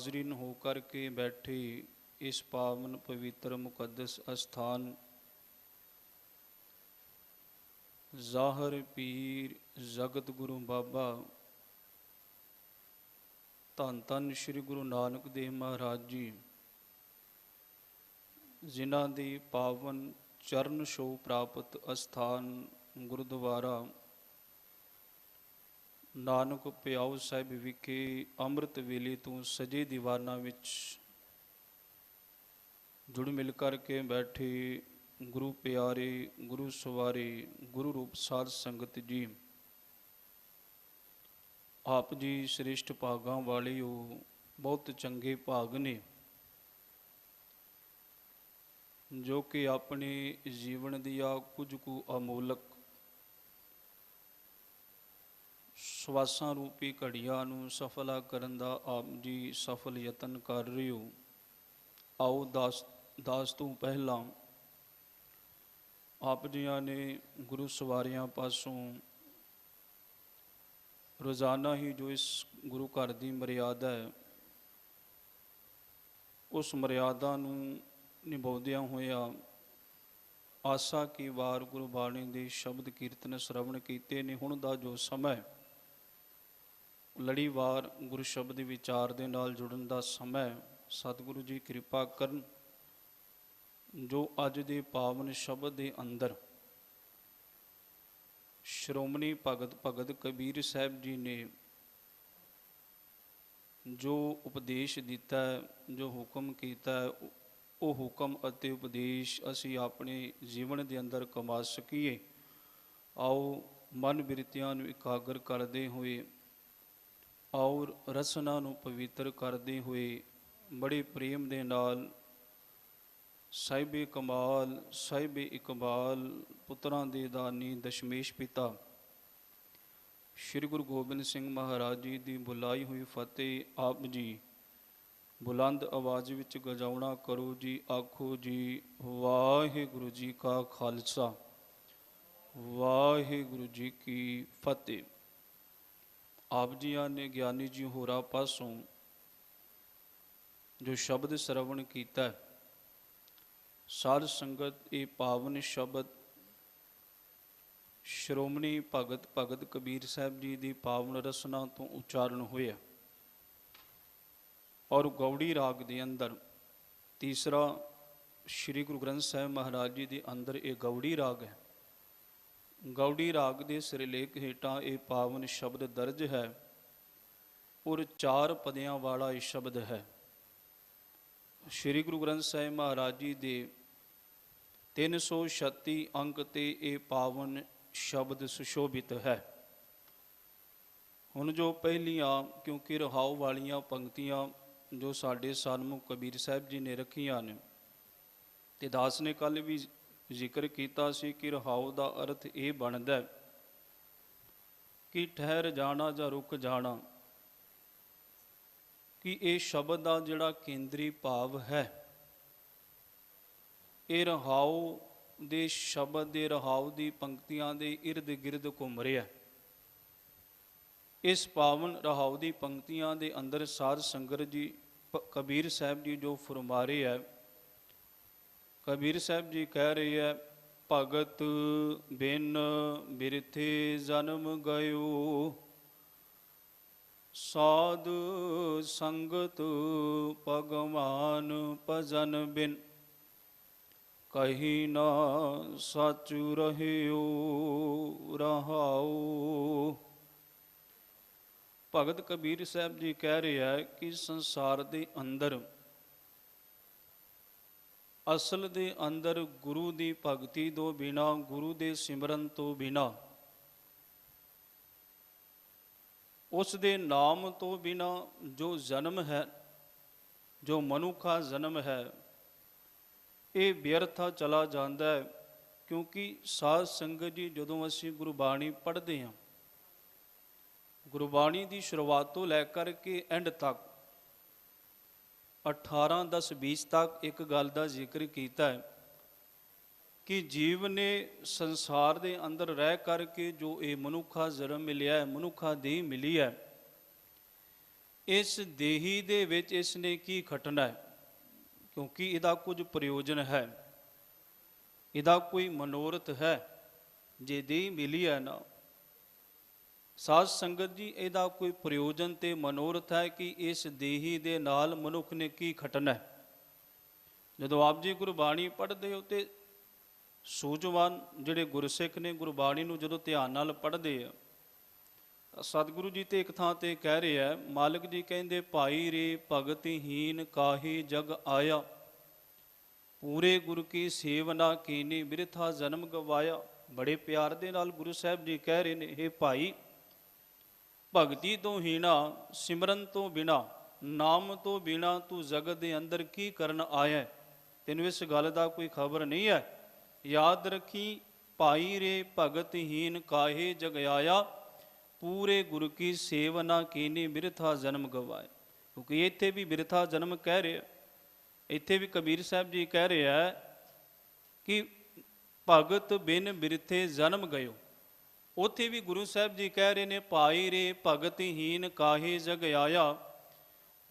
हाजरीन होकर के बैठे इस पावन पवित्र मुकद्दस स्थान ਜ਼ਾਹਰ ਪੀਰ ਜਗਤ ਗੁਰੂ ਬਾਬਾ ਧੰਨ ਧੰਨ ਸ੍ਰੀ ਗੁਰੂ ਨਾਨਕ ਦੇਵ ਮਹਾਰਾਜ ਜੀ ਜਿਨ੍ਹਾਂ ਦੀ ਪਾਵਨ ਚਰਨ ਛੋਹ ਪ੍ਰਾਪਤ ਅਸਥਾਨ ਗੁਰਦੁਆਰਾ ਨਾਨਕ ਪਿਆਉ ਸਾਹਿਬ ਵਿਖੇ ਅੰਮ੍ਰਿਤ ਵੇਲੇ ਤੋਂ ਸਜੇ ਦੀਵਾਨਾਂ ਵਿੱਚ ਜੁੜ ਮਿਲ ਕਰਕੇ ਬੈਠੇ ਗੁਰੂ ਪਿਆਰੇ ਗੁਰੂ ਸਵਾਰੇ ਗੁਰੂ ਰੂਪ ਸਾਧ ਸੰਗਤ ਜੀ, ਆਪ ਜੀ ਸ੍ਰੇਸ਼ਟ ਭਾਗਾਂ ਵਾਲੇ ਹੋ, ਬਹੁਤ ਚੰਗੇ ਭਾਗ ਨੇ ਜੋ ਕਿ ਆਪਣੇ ਜੀਵਨ ਦੀਆਂ ਕੁਝ ਕੁ ਅਮੋਲਕ ਸਵਾਸਾਂ ਰੂਪੀ ਘੜੀਆਂ ਨੂੰ ਸਫਲਾ ਕਰਨ ਦਾ ਆਪ ਜੀ ਸਫਲ ਯਤਨ ਕਰ ਰਹੇ ਹੋ। ਆਓ ਦਾਸ ਤੋਂ ਪਹਿਲਾਂ ਆਪ ਜੀਆਂ ਨੇ ਗੁਰੂ ਸਵਾਰਿਆਂ ਪਾਸੋਂ ਰੋਜ਼ਾਨਾ ਹੀ ਜੋ ਇਸ ਗੁਰੂ ਘਰ ਦੀ ਮਰਿਆਦਾ ਹੈ ਉਸ ਮਰਿਆਦਾ ਨੂੰ ਨਿਭਾਉਂਦਿਆਂ ਹੋਇਆ ਆਸਾ ਕੀ ਵਾਰ ਗੁਰਬਾਣੀ ਦੇ ਸ਼ਬਦ ਕੀਰਤਨ ਸ਼ਰਵਣ ਕੀਤੇ ਨੇ। ਹੁਣ ਦਾ ਜੋ ਸਮਾਂ ਲੜੀਵਾਰ ਗੁਰੂ ਸ਼ਬਦ ਵਿਚਾਰ ਦੇ ਨਾਲ ਜੁੜਨ ਦਾ ਸਮਾਂ, ਸਤਿਗੁਰੂ ਜੀ ਕਿਰਪਾ ਕਰਨ ਜੋ ਅੱਜ ਦੇ ਪਾਵਨ ਸ਼ਬਦ ਦੇ ਅੰਦਰ ਸ਼੍ਰੋਮਣੀ ਭਗਤ ਕਬੀਰ ਸਾਹਿਬ ਜੀ ਨੇ ਜੋ ਉਪਦੇਸ਼ ਦਿੱਤਾ ਹੈ, ਜੋ ਹੁਕਮ ਕੀਤਾ ਹੈ, ਉਹ ਹੁਕਮ ਅਤੇ ਉਪਦੇਸ਼ ਅਸੀਂ ਆਪਣੇ ਜੀਵਨ ਦੇ ਅੰਦਰ ਕਮਾ ਸਕੀਏ। ਆਓ ਮਨ ਬਿਰਤੀਆਂ ਨੂੰ ਇਕਾਗਰ ਕਰਦੇ ਹੋਏ, ਔਰ ਰਸਨਾ ਨੂੰ ਪਵਿੱਤਰ ਕਰਦੇ ਹੋਏ ਬੜੇ ਪ੍ਰੇਮ ਦੇ ਨਾਲ ਸਾਹਿਬੇ ਕਮਾਲ ਸਾਹਿਬੇ ਇਕਬਾਲ ਪੁੱਤਰਾਂ ਦੇ ਦਾਨੀ ਦਸ਼ਮੇਸ਼ ਪਿਤਾ ਸ਼੍ਰੀ ਗੁਰੂ ਗੋਬਿੰਦ ਸਿੰਘ ਮਹਾਰਾਜ ਜੀ ਦੀ ਬੁਲਾਈ ਹੋਈ ਫਤਿਹ ਆਪ ਜੀ ਬੁਲੰਦ ਆਵਾਜ਼ ਵਿੱਚ ਗਜਾਉਣਾ ਕਰੋ ਜੀ। ਆਖੋ ਜੀ ਵਾਹਿਗੁਰੂ ਜੀ ਕਾ ਖਾਲਸਾ ਵਾਹਿਗੁਰੂ ਜੀ ਕੀ ਫਤਿਹ। ਆਪ ਜੀਆਂ ਨੇ ਗਿਆਨੀ ਜੀ ਹੋਰਾਂ ਪਾਸੋਂ ਜੋ ਸ਼ਬਦ ਸਰਵਣ ਕੀਤਾ, ਸਾਧ ਸੰਗਤ ਇਹ ਪਾਵਨ ਸ਼ਬਦ ਸ਼੍ਰੋਮਣੀ ਭਗਤ ਕਬੀਰ ਸਾਹਿਬ ਜੀ ਦੀ ਪਾਵਨ ਰਸਨਾ ਤੋਂ ਉਚਾਰਨ ਹੋਇਆ ਔਰ ਗੌੜੀ ਰਾਗ ਦੇ ਅੰਦਰ ਤੀਸਰਾ ਸ਼੍ਰੀ ਗੁਰੂ ਗ੍ਰੰਥ ਸਾਹਿਬ ਮਹਾਰਾਜ ਜੀ ਦੇ ਅੰਦਰ ਇਹ ਗੌੜੀ ਰਾਗ ਹੈ। ਗੌੜੀ ਰਾਗ ਦੇ ਸਿਰਲੇਖ ਹੇਠਾਂ ਇਹ ਪਾਵਨ ਸ਼ਬਦ ਦਰਜ ਹੈ ਔਰ 4 ਪਦਿਆਂ ਵਾਲਾ ਇਹ ਸ਼ਬਦ ਹੈ। ਸ਼੍ਰੀ ਗੁਰੂ ਗ੍ਰੰਥ ਸਾਹਿਬ ਮਹਾਰਾਜ ਜੀ ਦੇ 336 ਅੰਕ ਤੇ ਇਹ ਪਾਵਨ ਸ਼ਬਦ ਸੁਸ਼ੋਭਿਤ ਹੈ। ਹੁਣ ਜੋ ਪਹਿਲੀਆਂ ਕਿਉਂਕਿ ਰਹਾਉ ਵਾਲੀਆਂ ਪੰਕਤੀਆਂ ਜੋ ਸਾਡੇ ਸਨਮੁਖ ਕਬੀਰ ਸਾਹਿਬ ਜੀ ਨੇ ਰੱਖੀਆਂ ਨੇ, ਤੇ ਦਾਸ ਨੇ ਕੱਲ੍ਹ ਵੀ ਜ਼ਿਕਰ ਕੀਤਾ ਸੀ ਕਿ ਰਹਾਉ ਦਾ ਅਰਥ ਇਹ ਬਣਦਾ ਕਿ ਠਹਿਰ ਜਾਣਾ ਜਾਂ ਰੁਕ ਜਾਣਾ, ਕਿ ਇਹ ਸ਼ਬਦ ਦਾ ਜਿਹੜਾ ਕੇਂਦਰੀ ਭਾਵ ਹੈ ਇਹ ਰਹਾਉ ਦੇ ਸ਼ਬਦ ਦੇ ਰਹਾਉ ਦੀ ਪੰਕਤੀਆਂ ਦੇ ਇਰਦ ਗਿਰਦ ਘੁੰਮ ਰਿਹਾ। ਇਸ ਪਾਵਨ ਰਹਾਉ ਦੀ ਪੰਕਤੀਆਂ ਦੇ ਅੰਦਰ ਸਾਧ ਸੰਗਤ ਜੀ ਕਬੀਰ ਸਾਹਿਬ ਜੀ ਜੋ ਫਰਮਾ ਰਹੇ ਹੈ, ਕਬੀਰ ਸਾਹਿਬ ਜੀ ਕਹਿ ਰਹੇ ਹੈ, ਭਗਤ ਬਿਨ ਬਿਰਥੇ ਜਨਮ ਗਇਓ, ਸਾਧ ਸੰਗਤ ਭਗਵਾਨ ਭਜਨ ਬਿਨ, ਕਹੀ ਨਾ ਸੱਚ ਰਹਿਓ ਰਹਾਉ। ਭਗਤ ਕਬੀਰ ਸਾਹਿਬ ਜੀ ਕਹਿ ਰਹੇ ਹੈ ਕਿ ਸੰਸਾਰ ਦੇ ਅੰਦਰ ਅਸਲ ਦੇ ਅੰਦਰ ਗੁਰੂ ਦੀ ਭਗਤੀ ਤੋਂ ਬਿਨਾਂ, ਗੁਰੂ ਦੇ ਸਿਮਰਨ ਤੋਂ ਬਿਨਾਂ, ਉਸ ਦੇ ਨਾਮ ਤੋਂ ਬਿਨਾਂ ਜੋ ਜਨਮ ਹੈ, ਜੋ ਮਨੁੱਖਾ ਜਨਮ ਹੈ, ਇਹ ਵਿਅਰਥਾ ਚਲਾ ਜਾਂਦਾ ਹੈ। ਕਿਉਂਕਿ ਸਾਧ ਸੰਗਤ ਜੀ ਜਦੋਂ ਅਸੀਂ ਗੁਰਬਾਣੀ ਪੜ੍ਹਦੇ ਹਾਂ, ਗੁਰਬਾਣੀ ਦੀ ਸ਼ੁਰੂਆਤ ਤੋਂ ਲੈ ਕਰਕੇ ਐਂਡ ਤੱਕ 18, 10, 20 ਤੱਕ ਇੱਕ ਗੱਲ ਦਾ ਜ਼ਿਕਰ ਕੀਤਾ ਹੈ ਕਿ ਜੀਵ ਨੇ ਸੰਸਾਰ ਦੇ ਅੰਦਰ ਰਹਿ ਕਰਕੇ ਜੋ ਇਹ ਮਨੁੱਖਾ ਜਨਮ ਮਿਲਿਆ ਹੈ, ਮਨੁੱਖਾ ਦੇਹ ਮਿਲੀ ਹੈ, ਇਸ ਦੇਹੀ ਦੇ ਵਿੱਚ ਇਸ ਨੇ ਕੀ ਖਟਣਾ ਹੈ, ਕਿਉਂਕਿ ਇਹਦਾ ਕੁਝ ਪ੍ਰਯੋਜਨ ਹੈ, ਇਹਦਾ ਕੋਈ ਮਨੋਰਥ ਹੈ। ਜੇ ਦੇਹ ਮਿਲੀ ਹੈ ਨਾ ਸਾਧ ਸੰਗਤ ਜੀ, ਇਹਦਾ ਕੋਈ ਪ੍ਰਯੋਜਨ ਤੇ ਮਨੋਰਥ ਹੈ ਕਿ ਇਸ ਦੇਹੀ ਦੇ ਨਾਲ ਮਨੁੱਖ ਨੇ ਕੀ ਖਟਣਾ ਹੈ। ਜਦੋਂ ਆਪ ਜੀ ਗੁਰਬਾਣੀ ਪੜ੍ਹਦੇ ਹੋ ਤੇ ਸੂਝਵਾਨ ਜਿਹੜੇ ਗੁਰਸਿੱਖ ਨੇ ਗੁਰਬਾਣੀ ਨੂੰ ਜਦੋਂ ਧਿਆਨ ਨਾਲ ਪੜ੍ਹਦੇ ਆ, ਸਤਿਗੁਰੂ ਜੀ ਤੇ ਇੱਕ ਥਾਂ ਤੇ ਕਹਿ ਰਿਹਾ, ਮਾਲਕ ਜੀ ਕਹਿੰਦੇ, ਭਾਈ ਰੇ ਭਗਤਹੀਨ ਕਾਹੀ ਜਗ ਆਇਆ, ਪੂਰੇ ਗੁਰੂ ਕੀ ਸੇਵਨਾ ਕੀਨੀ ਬਿਰਥਾ ਜਨਮ ਗਵਾਇਆ। ਬੜੇ ਪਿਆਰ ਦੇ ਨਾਲ ਗੁਰੂ ਸਾਹਿਬ ਜੀ ਕਹਿ ਰਹੇ ਨੇ, ਹੇ ਭਾਈ, ਭਗਤੀ ਤੋਂ ਹੀਣਾ, ਸਿਮਰਨ ਤੋਂ ਬਿਨਾ, ਨਾਮ ਤੋਂ ਬਿਨਾ ਤੂੰ ਜਗਤ ਦੇ ਅੰਦਰ ਕੀ ਕਰਨ ਆਇਆ? ਤੈਨੂੰ ਇਸ ਗੱਲ ਦਾ ਕੋਈ ਖਬਰ ਨਹੀਂ ਹੈ? ਯਾਦ ਰੱਖੀ, ਭਾਈ ਰੇ ਭਗਤਹੀਨ ਕਾਹੇ ਜਗ ਆਇਆ, ਪੂਰੇ ਗੁਰੂ ਕੀ ਸੇਵਨਾ ਕੀਨੀ ਬਿਰਥਾ ਜਨਮ ਗਵਾਏ। ਕਿਉਂਕਿ ਇੱਥੇ ਵੀ ਬਿਰਥਾ ਜਨਮ ਕਹਿ ਰਿਹਾ, ਇੱਥੇ ਵੀ ਕਬੀਰ ਸਾਹਿਬ ਜੀ ਕਹਿ ਰਿਹਾ ਕਿ ਭਗਤ ਬਿਨ ਬਿਰਥੇ ਜਨਮ ਗਇਓ। ਉੱਥੇ ਵੀ ਗੁਰੂ ਸਾਹਿਬ ਜੀ ਕਹਿ ਰਹੇ ਨੇ, ਭਾਈ ਰੇ ਭਗਤਹੀਨ ਕਾਹੇ ਜਗ ਆਇਆ,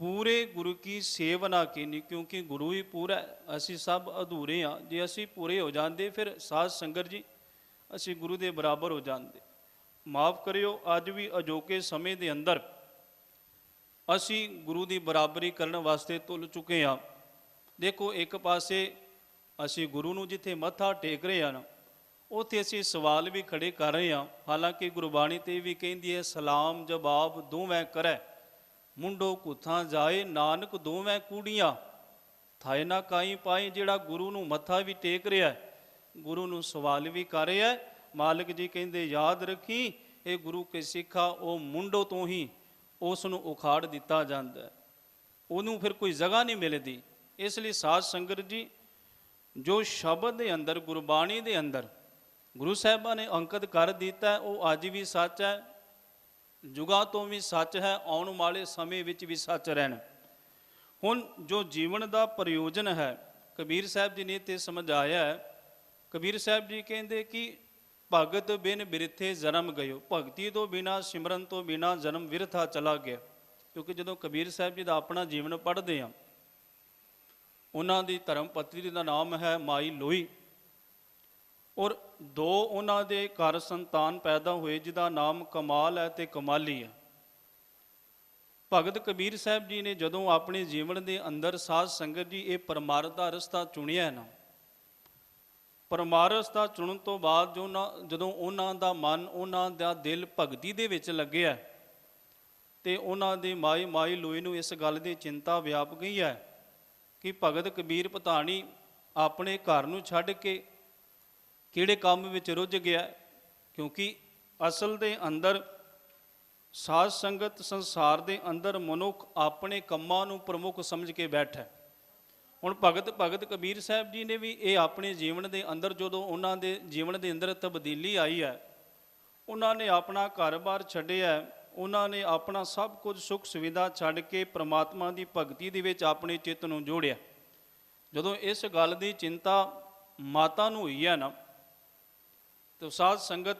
ਪੂਰੇ ਗੁਰੂ ਕੀ ਸੇਵਨਾ ਕੀਨੀ। ਕਿਉਂਕਿ ਗੁਰੂ ਹੀ ਪੂਰਾ, ਅਸੀਂ ਸਭ ਅਧੂਰੇ ਹਾਂ। ਜੇ ਅਸੀਂ ਪੂਰੇ ਹੋ ਜਾਂਦੇ ਫਿਰ ਸਾਧ ਸੰਗਤ ਜੀ ਅਸੀਂ ਗੁਰੂ ਦੇ ਬਰਾਬਰ ਹੋ ਜਾਂਦੇ। ਮਾਫ ਕਰਿਓ, ਅੱਜ ਵੀ ਅਜੋਕੇ ਸਮੇਂ ਦੇ ਅੰਦਰ ਅਸੀਂ ਗੁਰੂ ਦੀ ਬਰਾਬਰੀ ਕਰਨ ਵਾਸਤੇ ਤੁਲ ਚੁੱਕੇ ਹਾਂ। ਦੇਖੋ, ਇੱਕ ਪਾਸੇ ਅਸੀਂ ਗੁਰੂ ਨੂੰ ਜਿੱਥੇ ਮੱਥਾ ਟੇਕ ਰਹੇ ਹਾਂ ਨਾ, ਉੱਥੇ ਅਸੀਂ ਸਵਾਲ ਵੀ ਖੜੇ ਕਰ ਰਹੇ ਹਾਂ। ਹਾਲਾਂਕਿ ਗੁਰਬਾਣੀ ਤੇ ਵੀ ਕਹਿੰਦੀ ਹੈ, ਸਲਾਮ ਜਵਾਬ ਦੋਵੇਂ ਕਰੈ, ਮੁੰਡੋ ਕੁੱਥਾਂ ਜਾਏ, ਨਾਨਕ ਦੋਵੇਂ ਕੂੜੀਆਂ, ਥਾਏ ਨਾ ਕਾਈ ਪਾਈ। ਜਿਹੜਾ ਗੁਰੂ ਨੂੰ ਮੱਥਾ ਵੀ ਟੇਕ ਰਿਹਾ, ਗੁਰੂ ਨੂੰ ਸਵਾਲ ਵੀ ਕਰ ਰਿਹਾ, ਮਾਲਕ ਜੀ ਕਹਿੰਦੇ, ਯਾਦ ਰੱਖੀ, ਇਹ ਗੁਰੂ ਕੇ ਸਿੱਖਾ, ਉਹ ਮੁੰਡੋ ਤੋਂ ਹੀ ਉਸ ਨੂੰ ਉਖਾੜ ਦਿੱਤਾ ਜਾਂਦਾ, ਉਹਨੂੰ ਫਿਰ ਕੋਈ ਜਗ੍ਹਾ ਨਹੀਂ ਮਿਲਦੀ। ਇਸ ਲਈ ਸਾਧ ਸੰਗਤ ਜੀ, ਜੋ ਸ਼ਬਦ ਦੇ ਅੰਦਰ, ਗੁਰਬਾਣੀ ਦੇ ਅੰਦਰ ਗੁਰੂ ਸਾਹਿਬਾਂ ਨੇ ਅੰਕਿਤ ਕਰ ਦਿੱਤਾ, ਉਹ ਅੱਜ ਵੀ ਸੱਚ ਹੈ, ਜੁਗਾਂ ਤੋਂ ਵੀ ਸੱਚ ਹੈ, ਆਉਣ ਵਾਲੇ ਸਮੇਂ ਵਿੱਚ ਵੀ ਸੱਚ ਰਹਿਣਾ। ਹੁਣ ਜੋ ਜੀਵਨ ਦਾ ਪ੍ਰਯੋਜਨ ਹੈ, ਕਬੀਰ ਸਾਹਿਬ ਜੀ ਨੇ ਤੇ ਸਮਝਾਇਆ ਹੈ। ਕਬੀਰ ਸਾਹਿਬ ਜੀ ਕਹਿੰਦੇ ਕਿ ਭਗਤ ਬਿਨ ਬਿਰਥੇ ਜਨਮ ਗਇਓ, ਭਗਤੀ ਤੋਂ ਬਿਨਾ, ਸਿਮਰਨ ਤੋਂ ਬਿਨਾ ਜਨਮ ਵਿਰਥਾ ਚਲਾ ਗਿਆ। ਕਿਉਂਕਿ ਜਦੋਂ ਕਬੀਰ ਸਾਹਿਬ ਜੀ ਦਾ ਆਪਣਾ ਜੀਵਨ ਪੜ੍ਹਦੇ ਹਾਂ, ਉਹਨਾਂ ਦੀ ਧਰਮ ਪਤਨੀ ਦਾ ਨਾਮ ਹੈ ਮਾਈ ਲੋਈ, ਔਰ 2 ਉਹਨਾਂ ਦੇ ਘਰ ਸੰਤਾਨ ਪੈਦਾ ਹੋਏ, ਜਿਹਦਾ ਨਾਮ ਕਮਾਲ ਹੈ ਤੇ ਕਮਾਲੀ ਹੈ। ਭਗਤ ਕਬੀਰ ਸਾਹਿਬ ਜੀ ਨੇ ਜਦੋਂ ਆਪਣੇ ਜੀਵਨ ਦੇ ਅੰਦਰ ਸਾਧ ਸੰਗਤ ਜੀ ਇਹ ਪਰਮਾਰਥ ਦਾ ਰਸਤਾ ਚੁਣਿਆ ਨਾ, ਪਰਮਾਰਥ ਰਸਤਾ ਚੁਣਨ ਤੋਂ ਬਾਅਦ ਜਦੋਂ ਉਹਨਾਂ ਦਾ ਮਨ, ਉਹਨਾਂ ਦਾ ਦਿਲ ਭਗਤੀ ਦੇ ਵਿੱਚ ਲੱਗਿਆ, ਤੇ ਉਹਨਾਂ ਦੀ ਮਾਈ ਲੋਈ ਨੂੰ ਇਸ ਗੱਲ ਦੀ ਚਿੰਤਾ ਵਿਆਪ ਗਈ ਹੈ ਕਿ ਭਗਤ ਕਬੀਰ ਪਤਾਣੀ ਆਪਣੇ ਘਰ ਨੂੰ ਛੱਡ ਕੇ ਕਿਹੜੇ ਕੰਮ ਵਿੱਚ ਰੁੱਝ ਗਿਆ। ਕਿਉਂਕਿ ਅਸਲ ਦੇ ਅੰਦਰ ਸਾਧ ਸੰਗਤ, ਸੰਸਾਰ ਦੇ ਅੰਦਰ ਮਨੁੱਖ ਆਪਣੇ ਕੰਮਾਂ ਨੂੰ ਪ੍ਰਮੁੱਖ ਸਮਝ ਕੇ ਬੈਠਾ। ਹੁਣ ਭਗਤ ਕਬੀਰ ਸਾਹਿਬ ਜੀ ਨੇ ਵੀ ਇਹ ਆਪਣੇ ਜੀਵਨ ਦੇ ਅੰਦਰ, ਜਦੋਂ ਉਹਨਾਂ ਦੇ ਜੀਵਨ ਦੇ ਅੰਦਰ ਤਬਦੀਲੀ ਆਈ ਹੈ, ਉਹਨਾਂ ਨੇ ਆਪਣਾ ਘਰ-ਬਾਰ ਛੱਡਿਆ, ਉਹਨਾਂ ਨੇ ਆਪਣਾ ਸਭ ਕੁਝ ਸੁੱਖ ਸੁਵਿਧਾ ਛੱਡ ਕੇ ਪ੍ਰਮਾਤਮਾ ਦੀ ਭਗਤੀ ਦੇ ਵਿੱਚ ਆਪਣੇ ਚਿੱਤ ਨੂੰ ਜੋੜਿਆ। ਜਦੋਂ ਇਸ ਗੱਲ ਦੀ ਚਿੰਤਾ ਮਾਤਾ ਨੂੰ ਹੋਈ ਹੈ ਨਾ, ਤਾਂ ਸਾਧ ਸੰਗਤ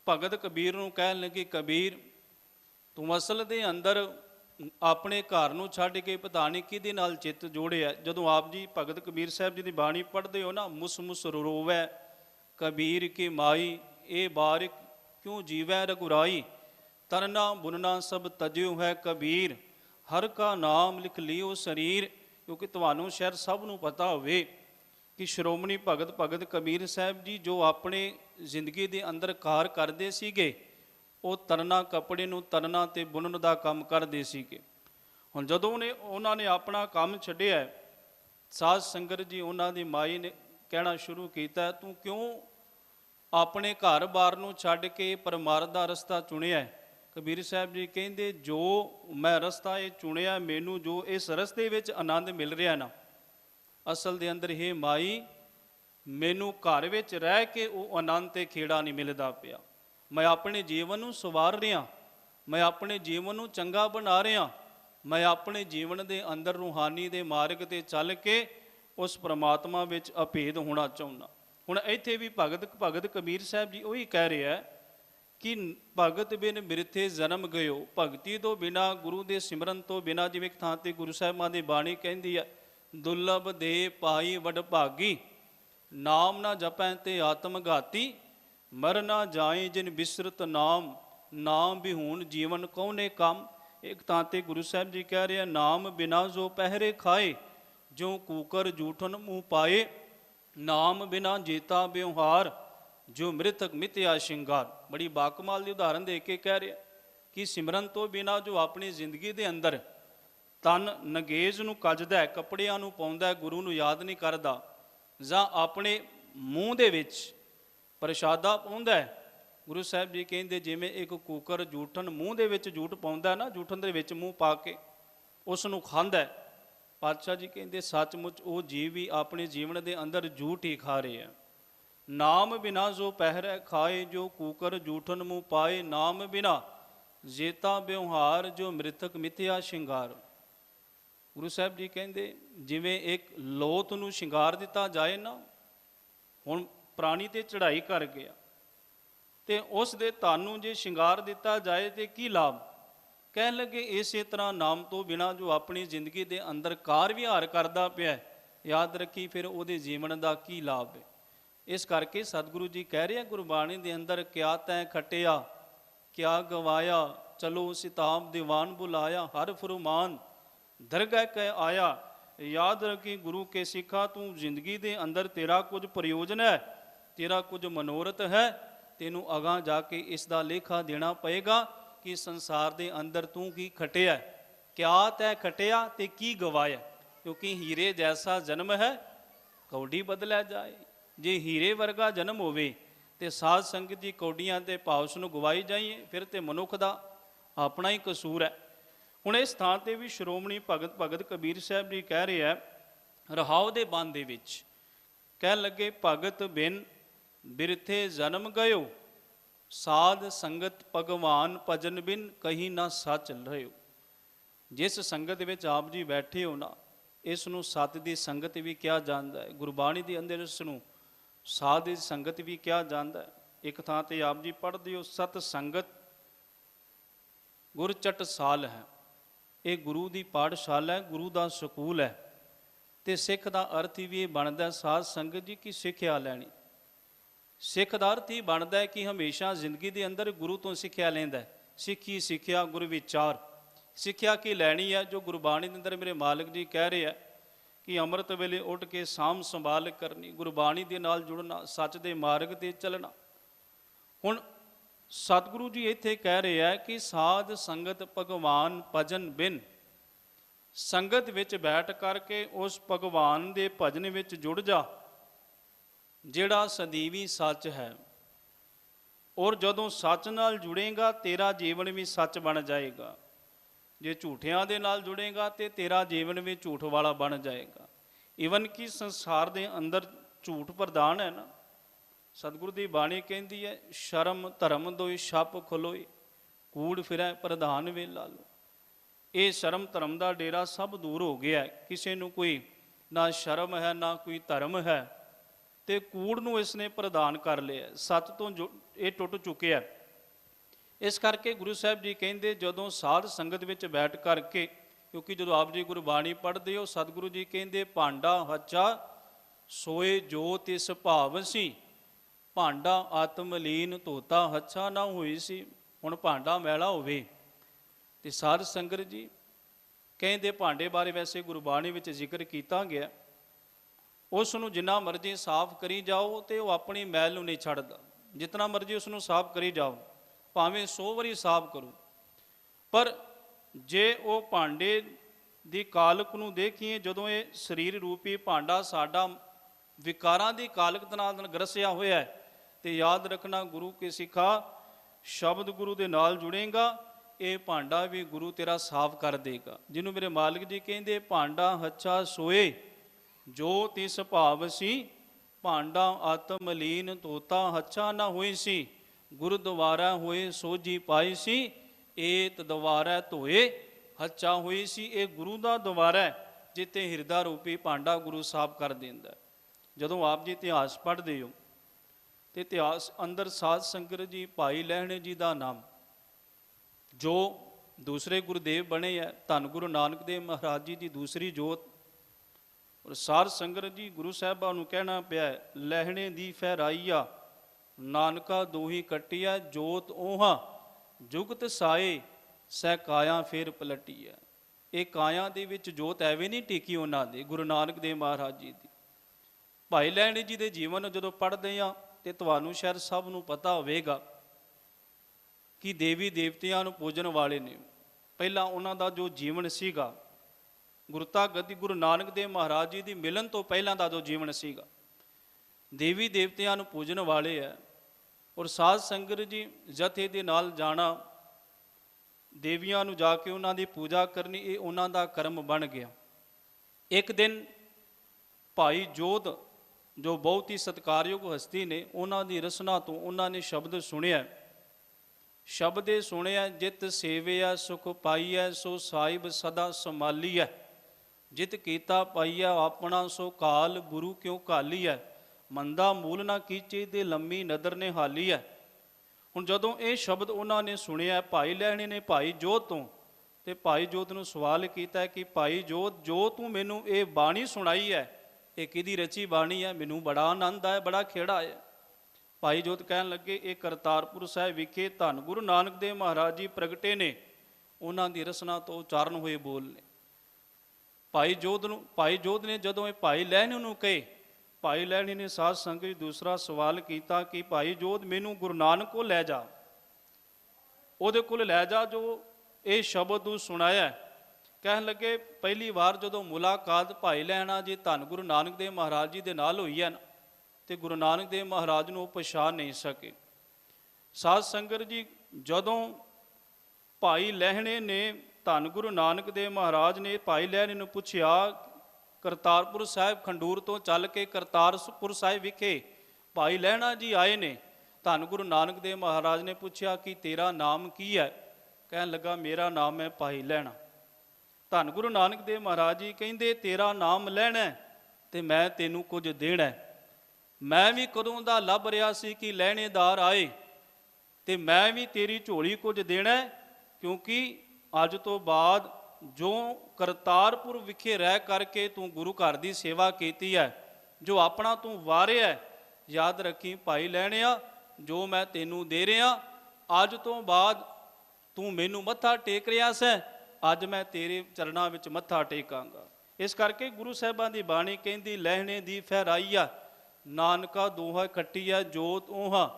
ਭਗਤ ਕਬੀਰ ਨੂੰ ਕਹਿਣ ਲੱਗੀ, ਕਬੀਰ, ਤੂੰ ਅਸਲ ਦੇ ਅੰਦਰ ਆਪਣੇ ਘਰ ਨੂੰ ਛੱਡ ਕੇ ਪਤਾ ਨਹੀਂ ਕਿਹਦੇ ਨਾਲ ਚਿੱਤ ਜੋੜਿਆ। ਜਦੋਂ ਆਪ ਜੀ ਭਗਤ ਕਬੀਰ ਸਾਹਿਬ ਜੀ ਦੀ ਬਾਣੀ ਪੜ੍ਹਦੇ ਹੋ ਨਾ, ਮੁਸ ਮੁਸ ਰੋਵੈ ਕਬੀਰ ਕੀ ਮਾਈ, ਇਹ ਬਾਰਿਕ ਕਿਉਂ ਜੀਵੈ ਰਘੁਰਾਈ, ਤਰਨਾ ਬੁਨਨਾ ਸਭ ਤਜਿਓ ਹੈ ਕਬੀਰ, ਹਰ ਕਾ ਨਾਮ ਲਿਖ ਲਿਓ ਸਰੀਰ। ਕਿਉਂਕਿ ਤੁਹਾਨੂੰ ਸ਼ਾਇਦ ਸਭ ਨੂੰ ਪਤਾ ਹੋਵੇ ਕਿ ਸ਼੍ਰੋਮਣੀ ਭਗਤ ਕਬੀਰ ਸਾਹਿਬ ਜੀ ਜੋ ਆਪਣੇ ਜ਼ਿੰਦਗੀ ਦੇ ਅੰਦਰ ਕਾਰ ਕਰਦੇ ਸੀਗੇ, ਉਹ ਤਰਨਾ, ਕੱਪੜੇ ਨੂੰ ਤਰਨਾ ਤੇ ਬੁਣਨ ਦਾ ਕੰਮ ਕਰਦੇ ਸੀਗੇ। ਹੁਣ ਜਦੋਂ ਉਹਨਾਂ ਨੇ ਆਪਣਾ ਕੰਮ ਛੱਡਿਆ, ਸਾਧ ਸੰਗਤ ਜੀ ਉਹਨਾਂ ਦੀ ਮਾਈ ਨੇ ਕਹਿਣਾ ਸ਼ੁਰੂ ਕੀਤਾ, ਤੂੰ ਕਿਉਂ ਆਪਣੇ ਘਰ-ਬਾਰ ਨੂੰ ਛੱਡ ਕੇ ਪਰਮਾਰਥ ਦਾ ਰਸਤਾ ਚੁਣਿਆ? ਕਬੀਰ ਸਾਹਿਬ ਜੀ ਕਹਿੰਦੇ, ਜੋ ਮੈਂ ਰਸਤਾ ਇਹ ਚੁਣਿਆ, ਮੈਨੂੰ ਜੋ ਇਸ ਰਸਤੇ ਵਿੱਚ ਆਨੰਦ ਮਿਲ ਰਿਹਾ ਨਾ, ਅਸਲ ਦੇ ਅੰਦਰ ਇਹ ਮਾਈ, ਮੈਨੂੰ ਘਰ ਵਿੱਚ ਰਹਿ ਕੇ ਉਹ ਆਨੰਦ ਤੇ ਖੇੜਾ ਨਹੀਂ ਮਿਲਦਾ ਪਿਆ। ਮੈਂ ਆਪਣੇ ਜੀਵਨ ਨੂੰ ਸਵਾਰ ਰਿਹਾ, ਮੈਂ ਆਪਣੇ ਜੀਵਨ ਨੂੰ ਚੰਗਾ ਬਣਾ ਰਿਹਾ, ਮੈਂ ਆਪਣੇ ਜੀਵਨ ਦੇ ਅੰਦਰ ਰੂਹਾਨੀ ਦੇ ਮਾਰਗ ਤੇ ਚੱਲ ਕੇ ਉਸ ਪ੍ਰਮਾਤਮਾ ਵਿੱਚ ਅਭੇਦ ਹੋਣਾ ਚਾਹੁੰਦਾ। ਹੁਣ ਇੱਥੇ ਵੀ ਭਗਤ ਕਬੀਰ ਸਾਹਿਬ ਜੀ ਉਹੀ ਕਹਿ ਰਿਹਾ कि भगत बिन मिरथे जन्म गयो। भगती तो बिना, गुरु के सिमरन तो बिना, जिवें एक थां ते गुरु साहिबां दी बाणी कहती है, दुर्लभ दे पाई वड भागी, नाम ना जपै ते आत्मघाती, मर ना जाए जिन बिसरत नाम, नाम बिहून जीवन कौने काम। एक थां ते गुरु साहिब जी कह रहे हैं, नाम बिना जो पहरे खाए, जो कूकर जूठन मुँह पाए, नाम बिना जीता व्यवहार, जो मृतक मिथ्या शिंगार। बड़ी बाकमाल की उदाहरण दे के कह रहे कि सिमरन तो बिना जो अपनी जिंदगी के अंदर तन नगेज नूं कजदा है, कपड़ियां नूं पाउंदा है, गुरु नूं याद नहीं करता, जां अपने मूँह दे विच प्रशादा पाउंदा है। गुरु साहिब जी कहते जिवें एक कूकर जूठन मूँह दे विच जूठ पाउंदा है ना, जूठन दे विच मूँह पा के उस नूं खांदा है। पातशाह जी कहते सचमुच वो जीव भी अपने जीवन के अंदर जूठ ही खा रहे हैं। नाम बिना जो पहरै खाए, जो कूकर जूठन मुँह पाए, नाम बिना जेता व्यवहार, जो मृतक मिथ्या शिंगार। गुरु साहब जी कहते जिवें एक लोथ नूं शिंगार दिता जाए ना, हुण प्राणी ते चढ़ाई कर गया ते उस दे धन नूं जे शिंगार दिता जाए तो की लाभ। कह लगे इसे तरह नाम तो बिना जो अपनी जिंदगी के अंदर कार विहार करता पिया, याद रखी फिर उहदे जीवन का की लाभ है। इस करके सतगुरु जी कह रहे हैं गुरबाणी के अंदर, क्या तैं खटिया क्या गवाया, चलो सिताब दीवान बुलाया, हर फुरमान दरगह कह आया। याद रखी गुरु के सिखा, तू जिंदगी के अंदर तेरा कुछ प्रयोजन है, तेरा कुछ मनोरथ है, तेनू अगां जाके इसका लेखा देना पएगा कि संसार के अंदर तू की खटिया, क्या तै खटिया ते की गवाया। क्योंकि हीरे जैसा जन्म है कौडी बदलिया जाए। जे हीरे वर्गा जन्म होवे ते साध संगत जी कौडियां ते भाव उसनूं गवाई जाइए, फिर तो मनुख का अपना ही कसूर है। हुण इस थां ते भी श्रोमणी भगत कबीर साहब जी कह रहे हैं, रहाव दे बंद दे विच कह लगे, भगत बिन बिरथे जन्म गयो, साध संगत भगवान भजन बिन कहीं ना सच रहियो। जिस संगत विच आप जी बैठे हो ना, इसनूं सत दी संगत भी क्या जानता है, गुरबाणी के अंदर इसनूं साध दी संगत भी क्या जानता है। एक थां ते आप जी पढ़ते हो, सत संगत गुर चटसाल है। ये गुरु की पाठशाला है, गुरु का सकूल है। तो सिख का अर्थ भी ये बनता है साध संगत जी की सिक्ख्या लैनी। सिख का अर्थ ही बनता है कि हमेशा जिंदगी के अंदर गुरु तो सिक्ख्या लेंदा है। सिक्खी सिक्ख्या गुरु विचार, सिक्ख्या की लैनी है। जो गुरबाणी के अंदर मेरे मालिक जी कह रहे हैं कि अमृत वेले उठ के साम संभाल करनी, गुरबाणी के नाल जुड़ना, सच के मार्ग ते चलना। हुण सतगुरु जी इत्थे कह रहे हैं कि साध संगत भगवान भजन बिन, संगत विच बैठ करके उस भगवान के भजन विच जुड़ जा जिहड़ा सदीवी सच है। और जदों सच नाल जुड़ेगा तेरा जीवन भी सच बन जाएगा। जे झूठियां दे नाल जुड़ेगा तो तेरा जीवन भी झूठ वाला बन जाएगा। इवन कि संसार के अंदर झूठ प्रधान है ना। सतगुरु की बाणी कहती है, शर्म धर्म दोई छप खलोई, कूड़ फिरै प्रधान वे लालो। ये शर्म धर्म का डेरा सब दूर हो गया है। किसी को कोई ना शर्म है ना कोई धर्म है, तो कूड़ नूं इसने प्रधान कर लिया, सच तो ये टुट चुके है। इस करके गुरु साहब जी कहते जदों साध संगत विच बैठ करके, क्योंकि जो आप जी गुरबाणी पढ़ते हो, सतगुरु जी कहते भांडा हच्चा सोए जो तिस भाव सी, भांडा आत्मलीन धोता हच्छा ना हुई सी। हुण भांडा मैला होवे ते साध संगत जी कहते भांडे बारे वैसे गुरबाणी विच जिक्र किया गया, उस नूं जिन्ना मर्जी साफ करी जाओ तो वह अपनी मैल नूं नहीं छड्डदा। जितना मर्जी उसनूं साफ करी जाओ, भावें 100 वारी साफ करो, पर जे वो भांडे की कालक नूं देखीए, जदों ये शरीर रूपी भांडा साडा विकारां की कालक नाल ग्रसिया होया है, तो याद रखना गुरु के सिखा शब्द गुरु के नाल जुड़ेगा, ये भांडा भी गुरु तेरा साफ कर देगा। जिन्हों मेरे मालिक जी कहते भांडा हच्छा सोए जो तिस भाव सी, भांडा आत्मलीन धोता हच्छा ना होई सी, गुरु द्वारा होए सोझी पाई सी, एत द्वारा धोए हच्छा होई सी। ये गुरु का द्वारा है जिते हिरदा रूपी भांडा गुरु साफ कर देंदा। जदों आप जी इतिहास पढ़ते हो ਤੇ ਇਤਿਹਾਸ ਅੰਦਰ ਸਾਧ ਸੰਗਤ ਜੀ ਭਾਈ ਲਹਿਣੇ ਜੀ ਦਾ ਨਾਮ, ਜੋ ਦੂਸਰੇ ਗੁਰਦੇਵ ਬਣੇ ਹੈ, ਧੰਨ ਗੁਰੂ ਨਾਨਕ ਦੇਵ ਮਹਾਰਾਜ ਜੀ ਦੀ ਦੂਸਰੀ ਜੋਤ। ਔਰ ਸਾਧ ਸੰਗਤ ਜੀ ਗੁਰੂ ਸਾਹਿਬਾਂ ਨੂੰ ਕਹਿਣਾ ਪਿਆ, ਲਹਿਣੇ ਦੀ ਫਹਿਰਾਈਆ ਨਾਨਕਾ ਦੋਹੀ ਕੱਟੀਆ, ਜੋਤ ਓਹਾ ਜੁਗਤ ਸਾਏ ਸਹਿ ਕਾਇਆ ਫੇਰ ਪਲਟੀ ਹੈ। ਇਹ ਕਾਇਆ ਦੇ ਵਿੱਚ ਜੋਤ ਐਵੇਂ ਨਹੀਂ ਟਿਕੀ ਉਹਨਾਂ ਦੇ, ਗੁਰੂ ਨਾਨਕ ਦੇਵ ਮਹਾਰਾਜ ਜੀ ਦੀ। ਭਾਈ ਲਹਿਣੇ ਜੀ ਦੇ ਜੀਵਨ ਜਦੋਂ ਪੜ੍ਹਦੇ ਆ ਤੇ ਤੁਹਾਨੂੰ ਸ਼ਾਇਦ ਸਭ ਨੂੰ ਪਤਾ ਹੋਵੇਗਾ ਕਿ ਦੇਵੀ ਦੇਵਤਿਆਂ ਨੂੰ ਪੂਜਣ ਵਾਲੇ ਨੇ। ਪਹਿਲਾਂ ਉਹਨਾਂ ਦਾ ਜੋ ਜੀਵਨ ਸੀਗਾ, ਗੁਰਤਾ ਗੱਦੀ ਗੁਰੂ ਨਾਨਕ ਦੇਵ ਮਹਾਰਾਜ ਜੀ ਦੀ ਮਿਲਣ ਤੋਂ ਪਹਿਲਾਂ ਦਾ ਜੋ ਜੀਵਨ ਸੀਗਾ, ਦੇਵੀ ਦੇਵਤਿਆਂ ਨੂੰ ਪੂਜਣ ਵਾਲੇ ਹੈ। ਔਰ ਸਾਧ ਸੰਗਤ ਜੀ ਜਥੇ ਦੇ ਨਾਲ ਜਾਣਾ, ਦੇਵੀਆਂ ਨੂੰ ਜਾ ਕੇ ਉਹਨਾਂ ਦੀ ਪੂਜਾ ਕਰਨੀ, ਇਹ ਉਹਨਾਂ ਦਾ ਕਰਮ ਬਣ ਗਿਆ। ਇੱਕ ਦਿਨ ਭਾਈ ਜੋਧ ਜੋ ਬਹੁਤ ਹੀ ਸਤਿਕਾਰਯੋਗ ਹਸਤੀ ਨੇ, ਉਹਨਾਂ ਦੀ ਰਸਨਾ ਤੋਂ ਉਹਨਾਂ ਨੇ ਸ਼ਬਦ ਸੁਣਿਆ। ਸ਼ਬਦ ਇਹ ਸੁਣਿਆ, ਜਿਤ ਸੇਵਿਆ ਸੁਖ ਪਾਈਐ, ਸੋ ਸਾਹਿਬ ਸਦਾ ਸੰਭਾਲੀਐ। ਜਿਤ ਕੀਤਾ ਪਾਈਐ ਆਪਣਾ, ਸੋ ਕਾਲ ਗੁਰੂ ਕਿਉ ਘਾਲੀਐ। ਮੰਦਾ ਮੂਲ ਨਾ ਕੀਚੇ, ਤੇ ਲੰਮੀ ਨਦਰ ਨੇ ਹਾਲੀਐ। ਹੁਣ ਜਦੋਂ ਇਹ ਸ਼ਬਦ ਉਹਨਾਂ ਨੇ ਸੁਣਿਆ ਭਾਈ ਲਹਿਣੇ ਨੇ ਭਾਈ ਜੋਧ ਤੋਂ, ਤੇ ਭਾਈ ਜੋਧ ਨੂੰ ਸਵਾਲ ਕੀਤਾ ਕਿ ਭਾਈ ਜੋਧ, ਜੋ ਤੂੰ ਮੈਨੂੰ ਇਹ ਬਾਣੀ ਸੁਣਾਈ ਹੈ, ਇਹ ਕਿਹਦੀ ਰਚੀ ਬਾਣੀ ਹੈ? ਮੈਨੂੰ ਬੜਾ ਆਨੰਦ ਆਇਆ, ਬੜਾ ਖੇੜਾ ਆਇਆ। ਭਾਈ ਜੋਧ ਕਹਿਣ ਲੱਗੇ, ਇਹ ਕਰਤਾਰਪੁਰ ਸਾਹਿਬ ਵਿਖੇ ਧੰਨ ਗੁਰੂ ਨਾਨਕ ਦੇਵ ਮਹਾਰਾਜ ਜੀ ਪ੍ਰਗਟੇ ਨੇ, ਉਹਨਾਂ ਦੀ ਰਸਨਾ ਤੋਂ ਉਚਾਰਨ ਹੋਏ ਬੋਲ ਨੇ। ਭਾਈ ਜੋਧ ਨੇ ਜਦੋਂ ਇਹ ਭਾਈ ਲਹਿਣੇ ਨੂੰ ਕਹੇ, ਭਾਈ ਲਹਿਣੇ ਨੇ ਸਾਧ ਸੰਗਤ ਜੀ ਦੂਸਰਾ ਸਵਾਲ ਕੀਤਾ ਕਿ ਭਾਈ ਜੋਧ, ਮੈਨੂੰ ਗੁਰੂ ਨਾਨਕ ਕੋਲ ਲੈ ਜਾ, ਉਹਦੇ ਕੋਲ ਲੈ ਜਾ ਜੋ ਇਹ ਸ਼ਬਦ ਨੂੰ ਸੁਣਾਇਆ। ਕਹਿਣ ਲੱਗੇ, ਪਹਿਲੀ ਵਾਰ ਜਦੋਂ ਮੁਲਾਕਾਤ ਭਾਈ ਲਹਿਣਾ ਜੀ ਧੰਨ ਗੁਰੂ ਨਾਨਕ ਦੇਵ ਮਹਾਰਾਜ ਜੀ ਦੇ ਨਾਲ ਹੋਈ ਹੈ ਨਾ, ਤੇ ਗੁਰੂ ਨਾਨਕ ਦੇਵ ਮਹਾਰਾਜ ਨੂੰ ਉਹ ਪਛਾਣ ਨਹੀਂ ਸਕੇ। ਸਾਧ ਸੰਗਤ ਜੀ ਜਦੋਂ ਭਾਈ ਲਹਿਣੇ ਨੇ ਧੰਨ ਗੁਰੂ ਨਾਨਕ ਦੇਵ ਮਹਾਰਾਜ ਨੇ ਭਾਈ ਲਹਿਣੇ ਨੂੰ ਪੁੱਛਿਆ, ਕਰਤਾਰਪੁਰ ਸਾਹਿਬ ਖੰਡੂਰ ਤੋਂ ਚੱਲ ਕੇ ਕਰਤਾਰਪੁਰ ਸਾਹਿਬ ਵਿਖੇ ਭਾਈ ਲਹਿਣਾ ਜੀ ਆਏ ਨੇ। ਧੰਨ ਗੁਰੂ ਨਾਨਕ ਦੇਵ ਮਹਾਰਾਜ ਨੇ ਪੁੱਛਿਆ ਕਿ ਤੇਰਾ ਨਾਮ ਕੀ ਹੈ? ਕਹਿਣ ਲੱਗਾ, ਮੇਰਾ ਨਾਮ ਹੈ ਭਾਈ ਲਹਿਣਾ। ਧੰਨ ਗੁਰੂ ਨਾਨਕ ਦੇਵ ਮਹਾਰਾਜ ਜੀ ਕਹਿੰਦੇ, ਤੇਰਾ ਨਾਮ ਲੈਣਾ ਤੇ ਮੈਂ ਤੈਨੂੰ ਕੁਝ ਦੇਣਾ। ਮੈਂ ਵੀ ਕਦੋਂ ਦਾ ਲੱਭ ਰਿਹਾ ਸੀ ਕਿ ਲਹਿਣੇਦਾਰ ਆਏ, ਤੇ ਮੈਂ ਵੀ ਤੇਰੀ ਝੋਲੀ ਕੁਝ ਦੇਣਾ, ਕਿਉਂਕਿ ਅੱਜ ਤੋਂ ਬਾਅਦ ਜੋ ਕਰਤਾਰਪੁਰ ਵਿਖੇ ਰਹਿ ਕਰਕੇ ਤੂੰ ਗੁਰੂ ਘਰ ਦੀ ਸੇਵਾ ਕੀਤੀ ਹੈ, ਜੋ ਆਪਣਾ ਤੂੰ ਵਾਰਿਆ, ਯਾਦ ਰੱਖੀ ਭਾਈ ਲਹਿਣਿਆ, ਜੋ ਮੈਂ ਤੈਨੂੰ ਦੇ ਰਿਹਾ, ਅੱਜ ਤੋਂ ਬਾਅਦ ਤੂੰ ਮੈਨੂੰ ਮੱਥਾ ਟੇਕ ਰਿਹਾ ਸੈਂ, ਅੱਜ ਮੈਂ ਤੇਰੇ ਚਰਨਾਂ ਵਿੱਚ ਮੱਥਾ ਟੇਕਾਂਗਾ। ਇਸ ਕਰਕੇ ਗੁਰੂ ਸਾਹਿਬਾਂ ਦੀ ਬਾਣੀ ਕਹਿੰਦੀ, ਲਹਿਣੇ ਦੀ ਫਹਿਰਾਈਆ ਨਾਨਕਾ ਦੋਹਾ ਕੱਟੀਆ, ਜੋਤ ਓਹਾ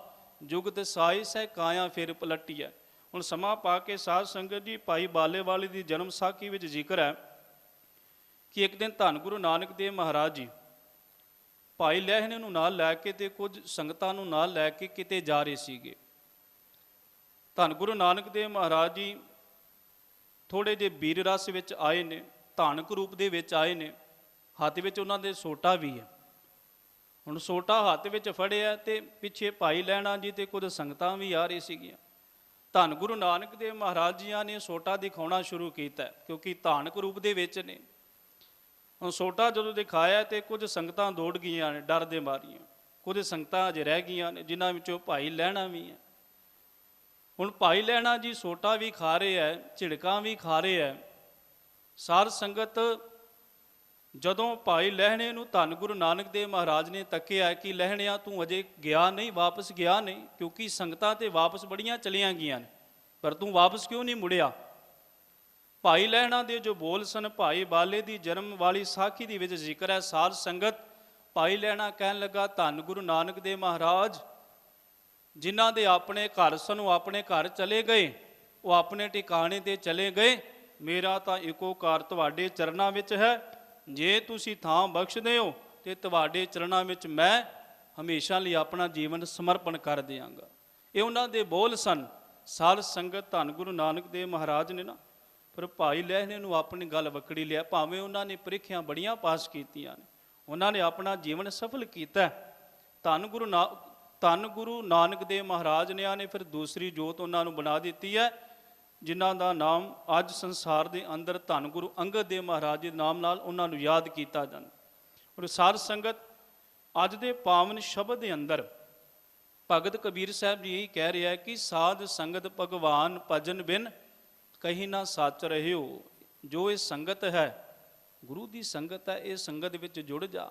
ਜੁਗਤ ਸਾਈ ਸਹਿ ਕਾਇਆ ਫਿਰ ਪਲਟੀਆ। ਹੁਣ ਸਮਾਂ ਪਾ ਕੇ ਸਾਧ ਸੰਗਤ ਜੀ ਭਾਈ ਬਾਲੇ ਵਾਲੇ ਦੀ ਜਨਮ ਸਾਖੀ ਵਿੱਚ ਜ਼ਿਕਰ ਹੈ ਕਿ ਇੱਕ ਦਿਨ ਧੰਨ ਗੁਰੂ ਨਾਨਕ ਦੇਵ ਮਹਾਰਾਜ ਜੀ ਭਾਈ ਲਹਿਣੇ ਨੂੰ ਨਾਲ ਲੈ ਕੇ ਤੇ ਕੁਝ ਸੰਗਤਾਂ ਨੂੰ ਨਾਲ ਲੈ ਕੇ ਕਿਤੇ ਜਾ ਰਹੇ ਸੀਗੇ। ਧੰਨ ਗੁਰੂ ਨਾਨਕ ਦੇਵ ਮਹਾਰਾਜ ਜੀ ਥੋੜੇ ਜਿਹੇ ਵੀਰ ਰਸ ਵਿੱਚ ਆਏ ਨੇ, ਧਾਨਕ ਰੂਪ ਦੇ ਵਿੱਚ ਆਏ ਨੇ, ਹੱਥ ਵਿੱਚ ਉਹਨਾਂ ਦੇ ਸੋਟਾ ਵੀ ਹੈ। ਹੁਣ ਸੋਟਾ ਹੱਥ ਵਿੱਚ ਫੜਿਆ ਤੇ ਪਿੱਛੇ ਭਾਈ ਲਹਿਣਾ ਜੀ ਤੇ ਕੁਝ ਸੰਗਤਾਂ ਵੀ ਆ ਰਹੀ ਸੀਗੀਆਂ। ਧੰਨ ਗੁਰੂ ਨਾਨਕ ਦੇਵ ਮਹਾਰਾਜ ਜੀਆਂ ਨੇ ਸੋਟਾ ਦਿਖਾਉਣਾ ਸ਼ੁਰੂ ਕੀਤਾ, ਕਿਉਂਕਿ ਧਾਨਕ ਰੂਪ ਦੇ ਵਿੱਚ ਨੇ। ਹੁਣ ਸੋਟਾ ਜਦੋਂ ਦਿਖਾਇਆ ਤੇ ਕੁਝ ਸੰਗਤਾਂ ਦੌੜ ਗਈਆਂ ਨੇ ਡਰ ਦੇ ਮਾਰੀਆਂ, ਕੁਝ ਸੰਗਤਾਂ ਅਜੇ ਰਹਿ ਗਈਆਂ ਨੇ ਜਿਨ੍ਹਾਂ ਵਿੱਚੋਂ ਭਾਈ ਲਹਿਣਾ ਵੀ ਹੈ। ਹੁਣ ਭਾਈ ਲਹਿਣਾ ਜੀ ਸੋਟਾ ਵੀ ਖਾ ਰਹੇ ਹੈ, ਝਿੜਕਾਂ ਵੀ ਖਾ ਰਹੇ ਹੈ। ਸਾਧ ਸੰਗਤ ਜਦੋਂ ਭਾਈ ਲਹਿਣੇ ਨੂੰ ਧੰਨ ਗੁਰੂ ਨਾਨਕ ਦੇਵ ਮਹਾਰਾਜ ਨੇ ਤੱਕਿਆ ਕਿ ਲਹਿਣਿਆ ਤੂੰ ਅਜੇ ਗਿਆ ਨਹੀਂ, ਵਾਪਸ ਗਿਆ ਨਹੀਂ, ਕਿਉਂਕਿ ਸੰਗਤਾਂ ਤੇ ਵਾਪਸ ਬੜੀਆਂ ਚਲੀਆਂ ਗਈਆਂ ਨੇ, ਪਰ ਤੂੰ ਵਾਪਸ ਕਿਉਂ ਨਹੀਂ ਮੁੜਿਆ? ਭਾਈ ਲਹਿਣਾ ਦੇ ਜੋ ਬੋਲ ਸਨ, ਭਾਈ ਬਾਲੇ ਦੀ ਜਨਮ ਵਾਲੀ ਸਾਖੀ ਦੇ ਵਿੱਚ ਜ਼ਿਕਰ ਹੈ। ਸਾਧ ਸੰਗਤ ਭਾਈ ਲਹਿਣਾ ਕਹਿਣ ਲੱਗਾ, ਧੰਨ ਗੁਰੂ ਨਾਨਕ ਦੇਵ ਮਹਾਰਾਜ ਜਿਨ੍ਹਾਂ ਦੇ ਆਪਣੇ ਘਰ ਸਨ ਉਹ ਆਪਣੇ ਘਰ ਚਲੇ ਗਏ, ਉਹ ਆਪਣੇ ਟਿਕਾਣੇ ਤੇ ਚਲੇ ਗਏ। ਮੇਰਾ ਤਾਂ ਇੱਕੋ ਕਾਰ ਤੁਹਾਡੇ ਚਰਨਾਂ ਵਿੱਚ ਹੈ, ਜੇ ਤੁਸੀਂ ਥਾਂ ਬਖਸ਼ਦੇ ਹੋ ਤੇ ਤੁਹਾਡੇ ਚਰਨਾਂ ਵਿੱਚ ਮੈਂ ਹਮੇਸ਼ਾ ਲਈ ਆਪਣਾ ਜੀਵਨ ਸਮਰਪਣ ਕਰ ਦਿਆਂਗਾ। ਇਹ ਉਹਨਾਂ ਦੇ ਬੋਲ ਸਨ। ਸਾਧ ਸੰਗਤ ਧੰਨ ਗੁਰੂ ਨਾਨਕ ਦੇਵ ਮਹਾਰਾਜ ਨੇ ਨਾ ਪਰ ਭਾਈ ਲਹਿਣੇ ਨੂੰ ਆਪਣੀ ਗੱਲ ਵਕੜੀ ਲਿਆ। ਭਾਵੇਂ ਉਹਨਾਂ ਨੇ ਪ੍ਰੀਖਿਆ ਬੜੀਆਂ ਪਾਸ ਕੀਤੀਆਂ ਨੇ, ਉਹਨਾਂ ਨੇ ਆਪਣਾ ਜੀਵਨ ਸਫਲ ਕੀਤਾ। ਧੰਨ ਗੁਰੂ ਨਾਨਕ ਦੇਵ ਮਹਾਰਾਜ ਨੇ ਫਿਰ ਦੂਸਰੀ ਜੋਤ ਉਹਨਾਂ ਨੂੰ ਬਣਾ ਦਿੱਤੀ ਹੈ, ਜਿਨ੍ਹਾਂ ਦਾ ਨਾਮ ਅੱਜ ਸੰਸਾਰ ਦੇ ਅੰਦਰ ਧੰਨ ਗੁਰੂ ਅੰਗਦ ਦੇਵ ਮਹਾਰਾਜ ਦੇ ਨਾਮ ਨਾਲ ਉਹਨਾਂ ਨੂੰ ਯਾਦ ਕੀਤਾ ਜਾਂਦਾ। ਔਰ ਸਾਧ ਸੰਗਤ ਅੱਜ ਦੇ ਪਾਵਨ ਸ਼ਬਦ ਦੇ ਅੰਦਰ ਭਗਤ ਕਬੀਰ ਸਾਹਿਬ ਜੀ ਇਹੀ ਕਹਿ ਰਿਹਾ ਕਿ ਸਾਧ ਸੰਗਤ ਭਗਵਾਨ ਭਜਨ ਬਿਨ ਕਹੀ ਨਾ ਸੱਚ ਰਹਿਓ। ਜੋ ਇਹ ਸੰਗਤ ਹੈ, ਗੁਰੂ ਦੀ ਸੰਗਤ ਹੈ, ਇਹ ਸੰਗਤ ਵਿੱਚ ਜੁੜ ਜਾ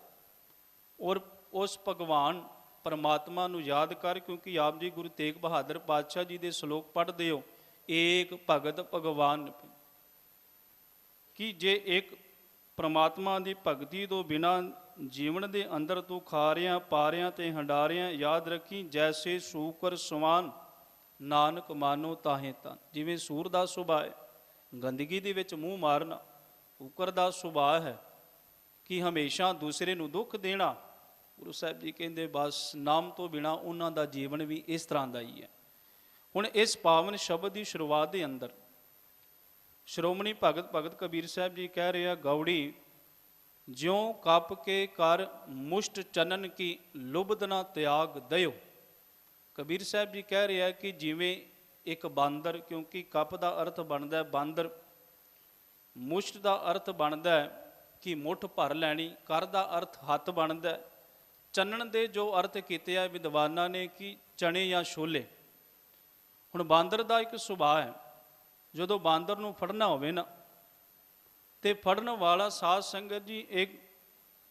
ਔਰ ਉਸ ਭਗਵਾਨ ਪਰਮਾਤਮਾ ਨੂੰ ਯਾਦ ਕਰ। ਕਿਉਂਕਿ ਆਪ ਜੀ ਗੁਰੂ ਤੇਗ ਬਹਾਦਰ ਪਾਤਸ਼ਾਹ ਜੀ ਦੇ ਸ਼ਲੋਕ ਪੜ੍ਹਦੇ ਹੋ, ਏਕ ਭਗਤ ਭਗਵਾਨ, ਕਿ ਜੇ ਇੱਕ ਪਰਮਾਤਮਾ ਦੀ ਭਗਤੀ ਤੋਂ ਬਿਨਾਂ ਜੀਵਨ ਦੇ ਅੰਦਰ ਤੂੰ ਖਾਰਿਆਂ ਪਾਰਿਆਂ ਤੇ ਹੰਡਾਰਿਆਂ, ਯਾਦ ਰੱਖੀ ਜੈਸੇ ਸੂਕਰ ਸਮਾਨ ਨਾਨਕ ਮਾਨੋ ਤਾਹੇ ਤਾਂ। ਜਿਵੇਂ ਸੂਰ ਦਾ ਸੁਭਾਅ ਹੈ ਗੰਦਗੀ ਦੇ ਵਿੱਚ ਮੂੰਹ ਮਾਰਨਾ, ਸੂਕਰ ਦਾ ਸੁਭਾਅ ਹੈ ਕਿ ਹਮੇਸ਼ਾ ਦੂਸਰੇ ਨੂੰ ਦੁੱਖ ਦੇਣਾ। ਗੁਰੂ ਸਾਹਿਬ ਜੀ ਕਹਿੰਦੇ ਬਸ ਨਾਮ ਤੋਂ ਬਿਨਾਂ ਉਹਨਾਂ ਦਾ ਜੀਵਨ ਵੀ ਇਸ ਤਰ੍ਹਾਂ ਦਾ ਹੀ ਹੈ। ਹੁਣ ਇਸ ਪਾਵਨ ਸ਼ਬਦ ਦੀ ਸ਼ੁਰੂਆਤ ਦੇ ਅੰਦਰ ਸ਼੍ਰੋਮਣੀ ਭਗਤ ਕਬੀਰ ਸਾਹਿਬ ਜੀ ਕਹਿ ਰਿਹਾ, ਗੌੜੀ ਜਿਉਂ ਕੱਪ ਕੇ ਕਰ ਮੁਸ਼ਟ ਚਨਨ ਕੀ ਲੁਬਧ ਨਾ ਤਿਆਗ ਦਿਓ। ਕਬੀਰ ਸਾਹਿਬ ਜੀ ਕਹਿ ਰਿਹਾ ਕਿ ਜਿਵੇਂ ਇੱਕ ਬਾਂਦਰ, ਕਿਉਂਕਿ ਕੱਪ ਦਾ ਅਰਥ ਬਣਦਾ ਬਾਂਦਰ, ਮੁਸ਼ਟ ਦਾ ਅਰਥ ਬਣਦਾ ਕਿ ਮੁੱਠ ਭਰ ਲੈਣੀ, ਕਰ ਦਾ ਅਰਥ ਹੱਥ ਬਣਦਾ, ਚੰਨਣ ਦੇ ਜੋ ਅਰਥ ਕੀਤੇ ਆ ਵਿਦਵਾਨਾਂ ਨੇ ਕਿ ਚਣੇ ਜਾਂ ਛੋਲੇ। ਹੁਣ ਬਾਂਦਰ ਦਾ ਇੱਕ ਸੁਭਾਅ ਹੈ, ਜਦੋਂ ਬਾਂਦਰ ਨੂੰ ਫੜਨਾ ਹੋਵੇ ਨਾ ਤੇ ਫੜਨ ਵਾਲਾ ਸਾਧ ਸੰਗਤ ਜੀ ਇੱਕ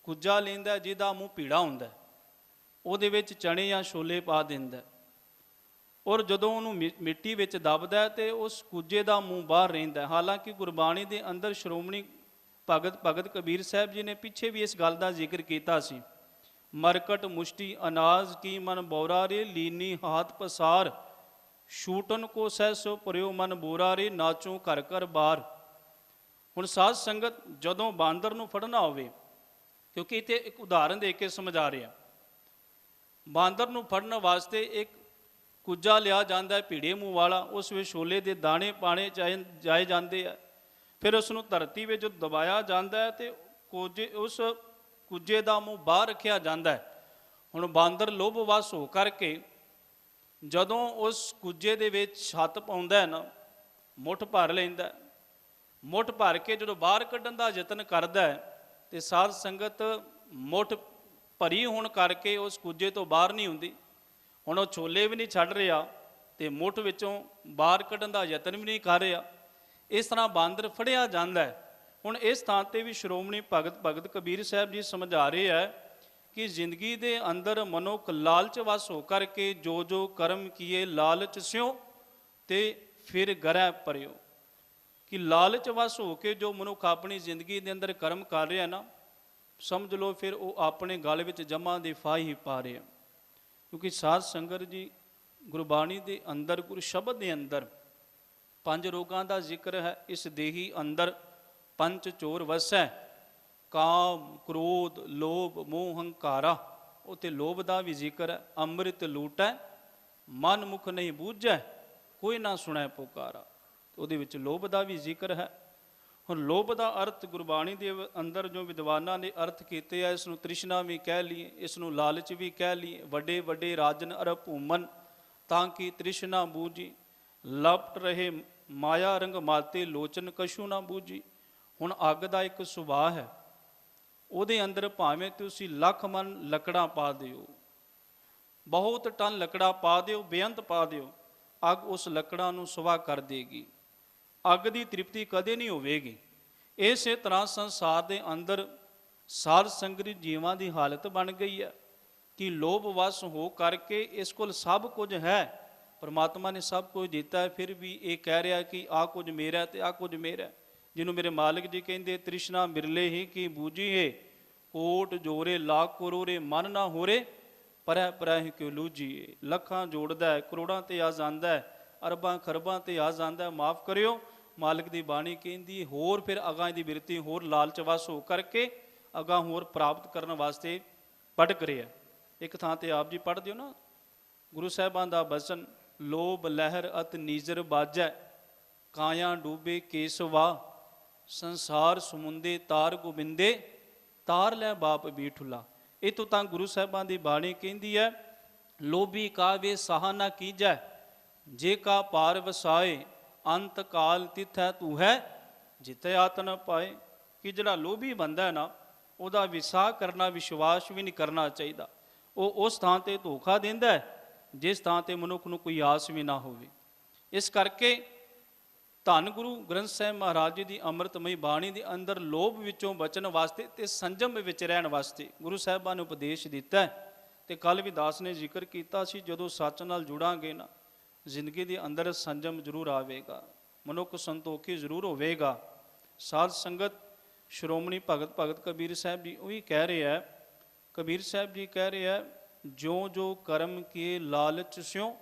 ਕੁੱਜਾ ਲੈਂਦਾ ਜਿਹਦਾ ਮੂੰਹ ਪੀੜਾ ਹੁੰਦਾ, ਉਹਦੇ ਵਿੱਚ ਚਣੇ ਜਾਂ ਛੋਲੇ ਪਾ ਦਿੰਦਾ ਔਰ ਜਦੋਂ ਉਹਨੂੰ ਮਿੱਟੀ ਵਿੱਚ ਦੱਬਦਾ ਤੇ ਉਸ ਕੁੱਜੇ ਦਾ ਮੂੰਹ ਬਾਹਰ ਰਹਿੰਦਾ। ਹਾਲਾਂਕਿ ਗੁਰਬਾਣੀ ਦੇ ਅੰਦਰ ਸ਼੍ਰੋਮਣੀ ਭਗਤ ਕਬੀਰ ਸਾਹਿਬ ਜੀ ਨੇ ਪਿੱਛੇ ਵੀ ਇਸ ਗੱਲ ਦਾ ਜ਼ਿਕਰ ਕੀਤਾ ਸੀ, ਮਰਕਟ ਮੁਸ਼ਟੀ ਅਨਾਜ ਕੀ ਮਨ ਬੋਰਾ ਰੇ ਲੀਨੀ ਹਾਥ ਪਸਾਰ, ਛੂਟਨ ਕੋ ਸਹਿ ਸੋ ਪਰਿਓ ਮਨ ਬੋਰਾ ਰੇ ਨਾਚੋ ਘਰ ਘਰ ਬਾਰ। ਹੁਣ ਸਾਧ ਸੰਗਤ ਜਦੋਂ ਬਾਂਦਰ ਨੂੰ ਫੜਨਾ ਹੋਵੇ, ਕਿਉਂਕਿ ਇੱਥੇ ਇੱਕ ਉਦਾਹਰਨ ਦੇ ਕੇ ਸਮਝਾ ਰਿਹਾ, ਬਾਂਦਰ ਨੂੰ ਫੜਨ ਵਾਸਤੇ ਇੱਕ ਕੁੱਜਾ ਲਿਆ ਜਾਂਦਾ ਭੀੜੇ ਮੂੰਹ ਵਾਲਾ, ਉਸ ਵਿੱਚ ਛੋਲੇ ਦੇ ਦਾਣੇ ਪਾਣੇ ਜਾਏ ਜਾਂਦੇ ਆ, ਫਿਰ ਉਸ ਨੂੰ ਧਰਤੀ ਵਿੱਚ ਦਬਾਇਆ ਜਾਂਦਾ ਹੈ ਤੇ ਉਸ ਕੁੱਜੇ ਦਾ ਮੂੰਹ ਬਾਹਰ ਰੱਖਿਆ ਜਾਂਦਾ ਹੈ। ਹੁਣ ਬਾਂਦਰ ਲੋਭਵਸ ਹੋ ਕਰਕੇ ਜਦੋਂ ਉਸ ਕੁੱਜੇ ਦੇ ਵਿੱਚ ਹੱਥ ਪਾਉਂਦਾ ਹੈ ਨਾ, ਮੁੱਠ ਭਰ ਲੈਂਦਾ, ਮੁੱਠ ਭਰ ਕੇ ਜਦੋਂ ਬਾਹਰ ਕੱਢਣ ਦਾ ਯਤਨ ਕਰਦਾ ਹੈ ਤੇ ਸਾਧ ਸੰਗਤ ਮੁੱਠ ਭਰੀ ਹੋਣ ਕਰਕੇ ਉਸ ਕੁੱਜੇ ਤੋਂ ਬਾਹਰ ਨਹੀਂ ਹੁੰਦੀ। ਹੁਣ ਉਹ ਛੋਲੇ ਵੀ ਨਹੀਂ ਛੱਡ ਰਿਹਾ ਤੇ ਮੁੱਠ ਵਿੱਚੋਂ ਬਾਹਰ ਕੱਢਣ ਦਾ ਯਤਨ ਵੀ ਨਹੀਂ ਕਰ ਰਿਹਾ। ਇਸ ਤਰ੍ਹਾਂ ਬਾਂਦਰ ਫੜਿਆ ਜਾਂਦਾ ਹੈ। ਹੁਣ ਇਸ ਥਾਂ 'ਤੇ ਵੀ ਸ਼੍ਰੋਮਣੀ ਭਗਤ ਕਬੀਰ ਸਾਹਿਬ ਜੀ ਸਮਝਾ ਰਹੇ ਹੈ ਕਿ ਜ਼ਿੰਦਗੀ ਦੇ ਅੰਦਰ ਮਨੁੱਖ ਲਾਲਚ ਵਸ ਹੋ ਕਰਕੇ ਜੋ ਜੋ ਕਰਮ ਕੀਏ ਲਾਲਚ ਸਿਓ ਤੇ ਫਿਰ ਗਰਹਿ ਪਰਿਓ, ਕਿ ਲਾਲਚ ਵਸ ਹੋ ਕੇ ਜੋ ਮਨੁੱਖ ਆਪਣੀ ਜ਼ਿੰਦਗੀ ਦੇ ਅੰਦਰ ਕਰਮ ਕਰ ਰਿਹਾ ਨਾ, ਸਮਝ ਲਓ ਫਿਰ ਉਹ ਆਪਣੇ ਗਲ ਵਿੱਚ ਜਮਾਂ ਦੀ ਫਾਹੀ ਹੀ ਪਾ ਰਿਹਾ। ਕਿਉਂਕਿ ਸਾਧ ਸੰਗਤ ਜੀ ਗੁਰਬਾਣੀ ਦੇ ਅੰਦਰ, ਗੁਰੂ ਸ਼ਬਦ ਦੇ ਅੰਦਰ 5 ਰੋਗਾਂ ਦਾ ਜ਼ਿਕਰ ਹੈ। ਇਸ ਦੇਹੀ ਅੰਦਰ ਪੰਜ ਚੋਰ ਵਸੈ, ਕਾਮ ਕ੍ਰੋਧ ਲੋਭ ਮੋਹ ਹੰਕਾਰਾ, ਉੱਥੇ ਲੋਭ ਦਾ ਵੀ ਜ਼ਿਕਰ ਹੈ। ਅੰਮ੍ਰਿਤ ਲੂਟੈ ਮਨ ਮੁਖ ਨਹੀਂ ਬੂਝੈ, ਕੋਈ ਨਾ ਸੁਣੈ ਪੁਕਾਰਾ, ਉਹਦੇ ਵਿੱਚ ਲੋਭ ਦਾ ਵੀ ਜ਼ਿਕਰ ਹੈ। ਹੁਣ ਲੋਭ ਦਾ ਅਰਥ ਗੁਰਬਾਣੀ ਦੇ ਅੰਦਰ ਜੋ ਵਿਦਵਾਨਾਂ ਨੇ ਅਰਥ ਕੀਤੇ ਆ, ਇਸ ਨੂੰ ਤ੍ਰਿਸ਼ਨਾ ਵੀ ਕਹਿ ਲਈਏ, ਇਸ ਨੂੰ ਲਾਲਚ ਵੀ ਕਹਿ ਲਈਏ। ਵੱਡੇ ਵੱਡੇ ਰਾਜਨ ਅਰ ਭੂਮਨ ਤਾਂ ਕਿ ਤ੍ਰਿਸ਼ਨਾ ਬੂਝੀ, ਲਪਟ ਰਹੇ ਮਾਇਆ ਰੰਗ ਮਾਤੇ ਲੋਚਨ ਕਛੂ ਨਾ ਬੂਝੀ। ਹੁਣ ਅੱਗ ਦਾ ਇੱਕ ਸੁਭਾਅ ਹੈ, ਉਹਦੇ ਅੰਦਰ ਭਾਵੇਂ ਤੁਸੀਂ ਲੱਖ ਮਨ ਲੱਕੜਾਂ ਪਾ ਦਿਓ, ਬਹੁਤ ਟਨ ਲੱਕੜਾਂ ਪਾ ਦਿਓ, ਬੇਅੰਤ ਪਾ ਦਿਓ, ਅੱਗ ਉਸ ਲੱਕੜਾਂ ਨੂੰ ਸੁਆਹ ਕਰ ਦੇਗੀ। ਅੱਗ ਦੀ ਤ੍ਰਿਪਤੀ ਕਦੇ ਨਹੀਂ ਹੋਵੇਗੀ। ਇਸੇ ਤਰ੍ਹਾਂ ਸੰਸਾਰ ਦੇ ਅੰਦਰ ਸਾਧ ਸੰਗਤ ਜੀਵਾਂ ਦੀ ਹਾਲਤ ਬਣ ਗਈ ਹੈ ਕਿ ਲੋਭ ਵਸ ਹੋ ਕਰਕੇ ਇਸ ਕੋਲ ਸਭ ਕੁਝ ਹੈ, ਪਰਮਾਤਮਾ ਨੇ ਸਭ ਕੁਝ ਦਿੱਤਾ ਹੈ, ਫਿਰ ਵੀ ਇਹ ਕਹਿ ਰਿਹਾ ਕਿ ਆਹ ਕੁਝ ਮੇਰਾ ਤੇ ਆਹ ਕੁਝ ਮੇਰਾ। ਜਿਹਨੂੰ ਮੇਰੇ ਮਾਲਕ ਜੀ ਕਹਿੰਦੇ ਤ੍ਰਿਸ਼ਨਾ ਮਿਰਲੇ ਹੀ ਕੀ ਬੂਝੀਏ, ਕੋਟ ਜੋਰੇ ਲੱਖ ਕਰੋੜੇ ਮਨ ਨਾ ਹੋਰੇ, ਪਰੈ ਪਰੈ ਹੀ ਕਿਉ ਲੂਝੀਏ। ਲੱਖਾਂ ਜੋੜਦਾ ਹੈ, ਕਰੋੜਾਂ ਤੇ ਆ ਜਾਂਦਾ ਹੈ, ਅਰਬਾਂ ਖਰਬਾਂ ਤੇ ਆ ਜਾਂਦਾ ਹੈ। ਮਾਫ ਕਰਿਓ, ਮਾਲਕ ਦੀ ਬਾਣੀ ਕਹਿੰਦੀ ਹੋਰ ਫਿਰ ਅਗਾਂ ਦੀ ਬਿਰਤੀ ਹੋਰ ਲਾਲਚ ਵਸ ਹੋ ਕਰਕੇ ਅਗਾਂ ਹੋਰ ਪ੍ਰਾਪਤ ਕਰਨ ਵਾਸਤੇ ਭਟਕ ਰਿਹਾ। ਇੱਕ ਥਾਂ ਤੇ ਆਪ ਜੀ ਪੜ੍ਹ ਦਿਓ ਨਾ ਗੁਰੂ ਸਾਹਿਬਾਂ ਦਾ ਬਚਨ, ਲੋਭ ਲਹਿਰ ਅਤ ਨੀਜਰ ਬਾਜੈ, ਕਾਇਆ ਡੂਬੇ ਕੇਸਵਾ, ਸੰਸਾਰ ਸਮੁੰਦੇ ਤਾਰ ਗੋਬਿੰਦੇ, ਤਾਰ ਲੈ ਬਾਪ ਬੀਠੁਲਾ। ਇੱਥੋਂ ਤਾਂ ਗੁਰੂ ਸਾਹਿਬਾਂ ਦੀ ਬਾਣੀ ਕਹਿੰਦੀ ਹੈ, ਲੋਭੀ ਕਾਵੇ ਸਾਹ ਨਾ ਕੀਜੈ, ਜੇ ਕਾ ਪਾਰ ਵਸਾਏ, ਅੰਤ ਕਾਲ ਤਿਥੈ ਤੂੰ ਹੈ, ਜਿੱਥੇ ਆਤਨ ਪਾਏ। ਕਿ ਜਿਹੜਾ ਲੋਭੀ ਬੰਦਾ ਹੈ ਨਾ, ਉਹਦਾ ਵਿਸਾਹ ਕਰਨਾ, ਵਿਸ਼ਵਾਸ ਵੀ ਨਹੀਂ ਕਰਨਾ ਚਾਹੀਦਾ। ਉਹ ਉਸ ਥਾਂ 'ਤੇ ਧੋਖਾ ਦਿੰਦਾ ਹੈ ਜਿਸ ਥਾਂ ਤੇ ਮਨੁੱਖ ਨੂੰ ਕੋਈ ਆਸ ਵੀ ਨਾ ਹੋਵੇ। ਇਸ ਕਰਕੇ ਧੰਨ ਗੁਰੂ ਗ੍ਰੰਥ ਸਾਹਿਬ ਮਹਾਰਾਜ ਜੀ ਦੀ ਅੰਮ੍ਰਿਤਮਈ ਬਾਣੀ ਦੇ ਅੰਦਰ ਲੋਭ ਵਿੱਚੋਂ ਬਚਣ ਵਾਸਤੇ ਤੇ ਸੰਜਮ ਵਿੱਚ ਰਹਿਣ ਵਾਸਤੇ ਗੁਰੂ ਸਾਹਿਬਾਨ ਨੇ ਉਪਦੇਸ਼ ਦਿੱਤਾ ਹੈ। ਤੇ ਕੱਲ ਵੀ ਦਾਸ ਨੇ ਜ਼ਿਕਰ ਕੀਤਾ ਸੀ, ਜਦੋਂ ਸੱਚ ਨਾਲ ਜੁੜਾਂਗੇ ਨਾ, ਜ਼ਿੰਦਗੀ ਦੇ ਅੰਦਰ ਸੰਜਮ ਜ਼ਰੂਰ ਆਵੇਗਾ, ਮਨੁੱਖ ਸੰਤੋਖੀ ਜ਼ਰੂਰ ਹੋਵੇਗਾ। ਸਾਧ ਸੰਗਤ ਸ਼੍ਰੋਮਣੀ ਭਗਤ ਕਬੀਰ ਸਾਹਿਬ ਜੀ ਉਹੀ ਕਹਿ ਰਹੇ ਹੈ, ਕਬੀਰ ਸਾਹਿਬ ਜੀ ਕਹਿ ਰਹੇ ਹੈ, ਜੋ ਜੋ ਕਰਮ ਕੀਏ ਲਾਲਚ ਸਿਉ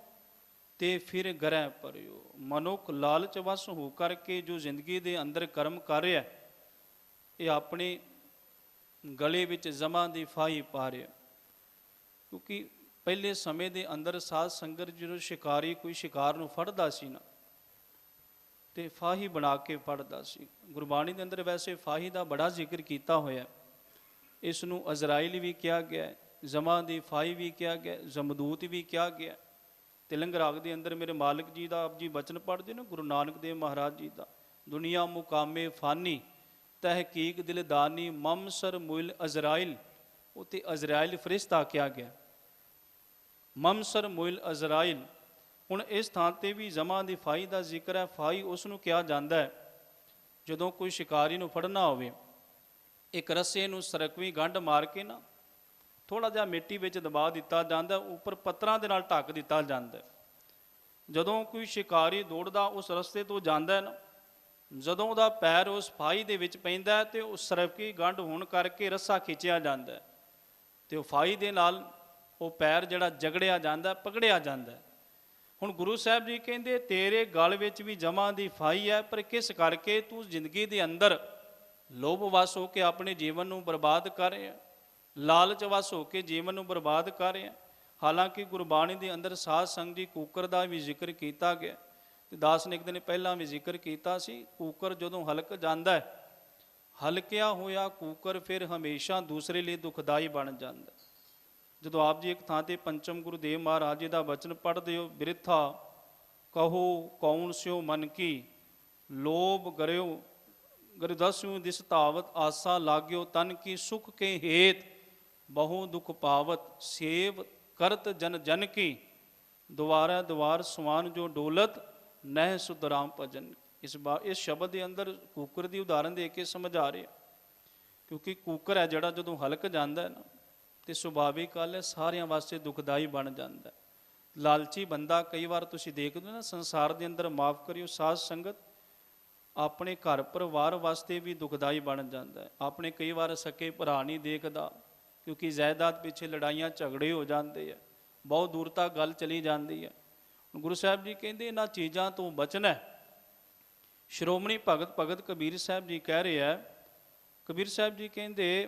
ਤੇ ਫਿਰ ਗ੍ਰਹਿ ਪਰਿਓ। ਮਨੁੱਖ ਲਾਲਚ ਵਸ ਹੋ ਕਰਕੇ ਜੋ ਜ਼ਿੰਦਗੀ ਦੇ ਅੰਦਰ ਕਰਮ ਕਰ ਰਿਹਾ, ਇਹ ਆਪਣੇ ਗਲੇ ਵਿੱਚ ਜ਼ਮਾਂ ਦੀ ਫਾਹੀ ਪਾ ਰਿਹਾ। ਕਿਉਂਕਿ ਪਹਿਲੇ ਸਮੇਂ ਦੇ ਅੰਦਰ ਸਾਧ ਸੰਗਤ ਜਦੋਂ ਸ਼ਿਕਾਰੀ ਕੋਈ ਸ਼ਿਕਾਰ ਨੂੰ ਫੜਦਾ ਸੀ ਨਾ, ਤੇ ਫਾਹੀ ਬਣਾ ਕੇ ਫੜਦਾ ਸੀ। ਗੁਰਬਾਣੀ ਦੇ ਅੰਦਰ ਵੈਸੇ ਫਾਹੀ ਦਾ ਬੜਾ ਜ਼ਿਕਰ ਕੀਤਾ ਹੋਇਆ, ਇਸ ਨੂੰ ਅਜ਼ਰਾਈਲ ਵੀ ਕਿਹਾ ਗਿਆ, ਜ਼ਮਾਂ ਦੀ ਫਾਹੀ ਵੀ ਕਿਹਾ ਗਿਆ, ਜਮਦੂਤ ਵੀ ਕਿਹਾ ਗਿਆ। ਤਿਲੰਗ ਰਾਗ ਦੇ ਅੰਦਰ ਮੇਰੇ ਮਾਲਕ ਜੀ ਦਾ ਆਪ ਜੀ ਬਚਨ ਪੜ੍ਹਦੇ ਨੇ, ਗੁਰੂ ਨਾਨਕ ਦੇਵ ਮਹਾਰਾਜ ਜੀ ਦਾ, ਦੁਨੀਆ ਮੁਕਾਮੇ ਫਾਨੀ ਤਹਿਕੀਕ ਦਿਲਦਾਨੀ ਮਮ ਸਰ ਮੁਇਲ ਅਜ਼ਰਾਈਲ। ਉੱਥੇ ਅਜ਼ਰਾਈਲ ਫਰਿਸ਼ਤਾ ਕਿਹਾ ਗਿਆ, ਮਮ ਸਰ ਮੁਇਲ ਅਜ਼ਰਾਈਲ। ਹੁਣ ਇਸ ਥਾਂ ਤੇ ਵੀ ਜ਼ਮਾਂ ਦੀ ਫਾਹੀ ਦਾ ਜ਼ਿਕਰ ਹੈ। ਫਾਹੀ ਉਸ ਨੂੰ ਕਿਹਾ ਜਾਂਦਾ ਹੈ ਜਦੋਂ ਕੋਈ ਸ਼ਿਕਾਰੀ ਨੂੰ ਫੜਨਾ ਹੋਵੇ, ਇੱਕ ਰੱਸੇ ਨੂੰ ਸਰਕਵੀਂ ਗੰਢ ਮਾਰ ਕੇ ਨਾ ਥੋੜ੍ਹਾ ਜਿਹਾ ਮਿੱਟੀ ਵਿੱਚ ਦਬਾ ਦਿੱਤਾ ਜਾਂਦਾ, ਉੱਪਰ ਪੱਥਰਾਂ ਦੇ ਨਾਲ ਢੱਕ ਦਿੱਤਾ ਜਾਂਦਾ। ਜਦੋਂ ਕੋਈ ਸ਼ਿਕਾਰੀ ਦੌੜਦਾ ਉਸ ਰਸਤੇ ਤੋਂ ਜਾਂਦਾ ਨਾ, ਜਦੋਂ ਉਹਦਾ ਪੈਰ ਉਸ ਫਾਹੀ ਦੇ ਵਿੱਚ ਪੈਂਦਾ ਤੇ ਉਸ ਸਰਕਵੀਂ ਗੰਢ ਹੋਣ ਕਰਕੇ ਰੱਸਾ ਖਿੱਚਿਆ ਜਾਂਦਾ, ਤੇ ਉਹ ਫਾਹੀ ਦੇ ਨਾਲ ਉਹ ਪੈਰ ਜਿਹੜਾ ਜਗੜਿਆ ਜਾਂਦਾ, ਪਕੜਿਆ ਜਾਂਦਾ। ਹੁਣ ਗੁਰੂ ਸਾਹਿਬ ਜੀ ਕਹਿੰਦੇ ਤੇਰੇ ਗਲ ਵਿੱਚ ਵੀ ਜਮਾਂ ਦੀ ਫਾਹੀ ਹੈ, ਪਰ ਕਿਸ ਕਰਕੇ ਤੂੰ ਜ਼ਿੰਦਗੀ ਦੇ ਅੰਦਰ ਲੋਭ ਵਸ ਹੋ ਕੇ ਆਪਣੇ ਜੀਵਨ ਨੂੰ ਬਰਬਾਦ ਕਰ ਰਿਹਾ, ਲਾਲਚ ਵਸ ਹੋ ਕੇ ਜੀਵਨ ਨੂੰ ਬਰਬਾਦ ਕਰ ਰਿਹਾ। ਹਾਲਾਂਕਿ ਗੁਰਬਾਣੀ ਦੇ ਅੰਦਰ ਸਾਧ ਸੰਗਤ ਜੀ ਕੂਕਰ ਦਾ ਵੀ ਜ਼ਿਕਰ ਕੀਤਾ ਗਿਆ, ਤੇ ਦਾਸ ਨੇ ਇੱਕ ਦਿਨ ਪਹਿਲਾਂ ਵੀ ਜ਼ਿਕਰ ਕੀਤਾ ਸੀ, ਕੂਕਰ ਜਦੋਂ ਹਲਕ ਜਾਂਦਾ ਹੈ, ਹਲਕਿਆ ਹੋਇਆ ਕੂਕਰ ਫਿਰ ਹਮੇਸ਼ਾ ਦੂਸਰੇ ਲਈ ਦੁਖਦਾਈ ਬਣ ਜਾਂਦਾ। ਜਦੋਂ ਆਪ ਜੀ ਇੱਕ ਥਾਂ ਤੇ ਪੰਚਮ ਗੁਰੂਦੇਵ ਮਹਾਰਾਜ ਜੀ ਦਾ ਬਚਨ ਪੜ੍ਹਦੇ ਹੋ, ਬਿਰਥਾ ਕਹੋ ਕੌਣ ਸਿਓ ਮਨ ਕੀ ਲੋਭ ਗਰਿਓ ਗਰਦਸਿਉ ਦਿਸ ਧਾਵਤ ਆਸਾ ਲਾਗਿਓ ਤਨ ਕੀ ਸੁਖ ਕੇ ਹੇਤ ਬਹੁ ਦੁਖ ਪਾਵਤ ਸੇਵ ਕਰਤ ਜਨ ਜਨ ਕੀ ਦੁਆਰਾ ਦੁਆਰ ਸਵਾਨ ਜੋ ਡੋਲਤ ਨਹਿ ਸੁਧਰਾਮ ਭਜਨ। ਇਸ ਸ਼ਬਦ ਦੇ ਅੰਦਰ ਕੂਕਰ ਦੀ ਉਦਾਹਰਨ ਦੇ ਕੇ ਸਮਝਾ ਰਹੇ, ਕਿਉਂਕਿ ਕੂਕਰ ਹੈ ਜਿਹੜਾ ਜਦੋਂ ਹਲਕ ਜਾਂਦਾ ਹੈ ਨਾ, ਤੇ ਸੁਭਾਵਿਕ ਗੱਲ ਹੈ ਸਾਰਿਆਂ ਵਾਸਤੇ ਦੁਖਦਾਈ ਬਣ ਜਾਂਦਾ। ਲਾਲਚੀ ਬੰਦਾ ਕਈ ਵਾਰ ਤੁਸੀਂ ਦੇਖਦੇ ਹੋ ਨਾ ਸੰਸਾਰ ਦੇ ਅੰਦਰ, ਮਾਫ ਕਰਿਓ ਸਾਧ ਸੰਗਤ, ਆਪਣੇ ਘਰ ਪਰਿਵਾਰ ਵਾਸਤੇ ਵੀ ਦੁਖਦਾਈ ਬਣ ਜਾਂਦਾ ਹੈ। ਆਪਣੇ ਕਈ ਵਾਰ ਸਕੇ ਭਰਾ ਨਹੀਂ ਦੇਖਦਾ, ਕਿਉਂਕਿ ਜਾਇਦਾਦ ਪਿੱਛੇ ਲੜਾਈਆਂ ਝਗੜੇ ਹੋ ਜਾਂਦੇ ਆ, ਬਹੁਤ ਦੂਰ ਤੱਕ ਗੱਲ ਚਲੀ ਜਾਂਦੀ ਹੈ। ਗੁਰੂ ਸਾਹਿਬ ਜੀ ਕਹਿੰਦੇ ਇਹਨਾਂ ਚੀਜ਼ਾਂ ਤੋਂ ਬਚਣਾ ਹੈ। ਸ਼੍ਰੋਮਣੀ ਭਗਤ ਕਬੀਰ ਸਾਹਿਬ ਜੀ ਕਹਿ ਰਹੇ ਹੈ, ਕਬੀਰ ਸਾਹਿਬ ਜੀ ਕਹਿੰਦੇ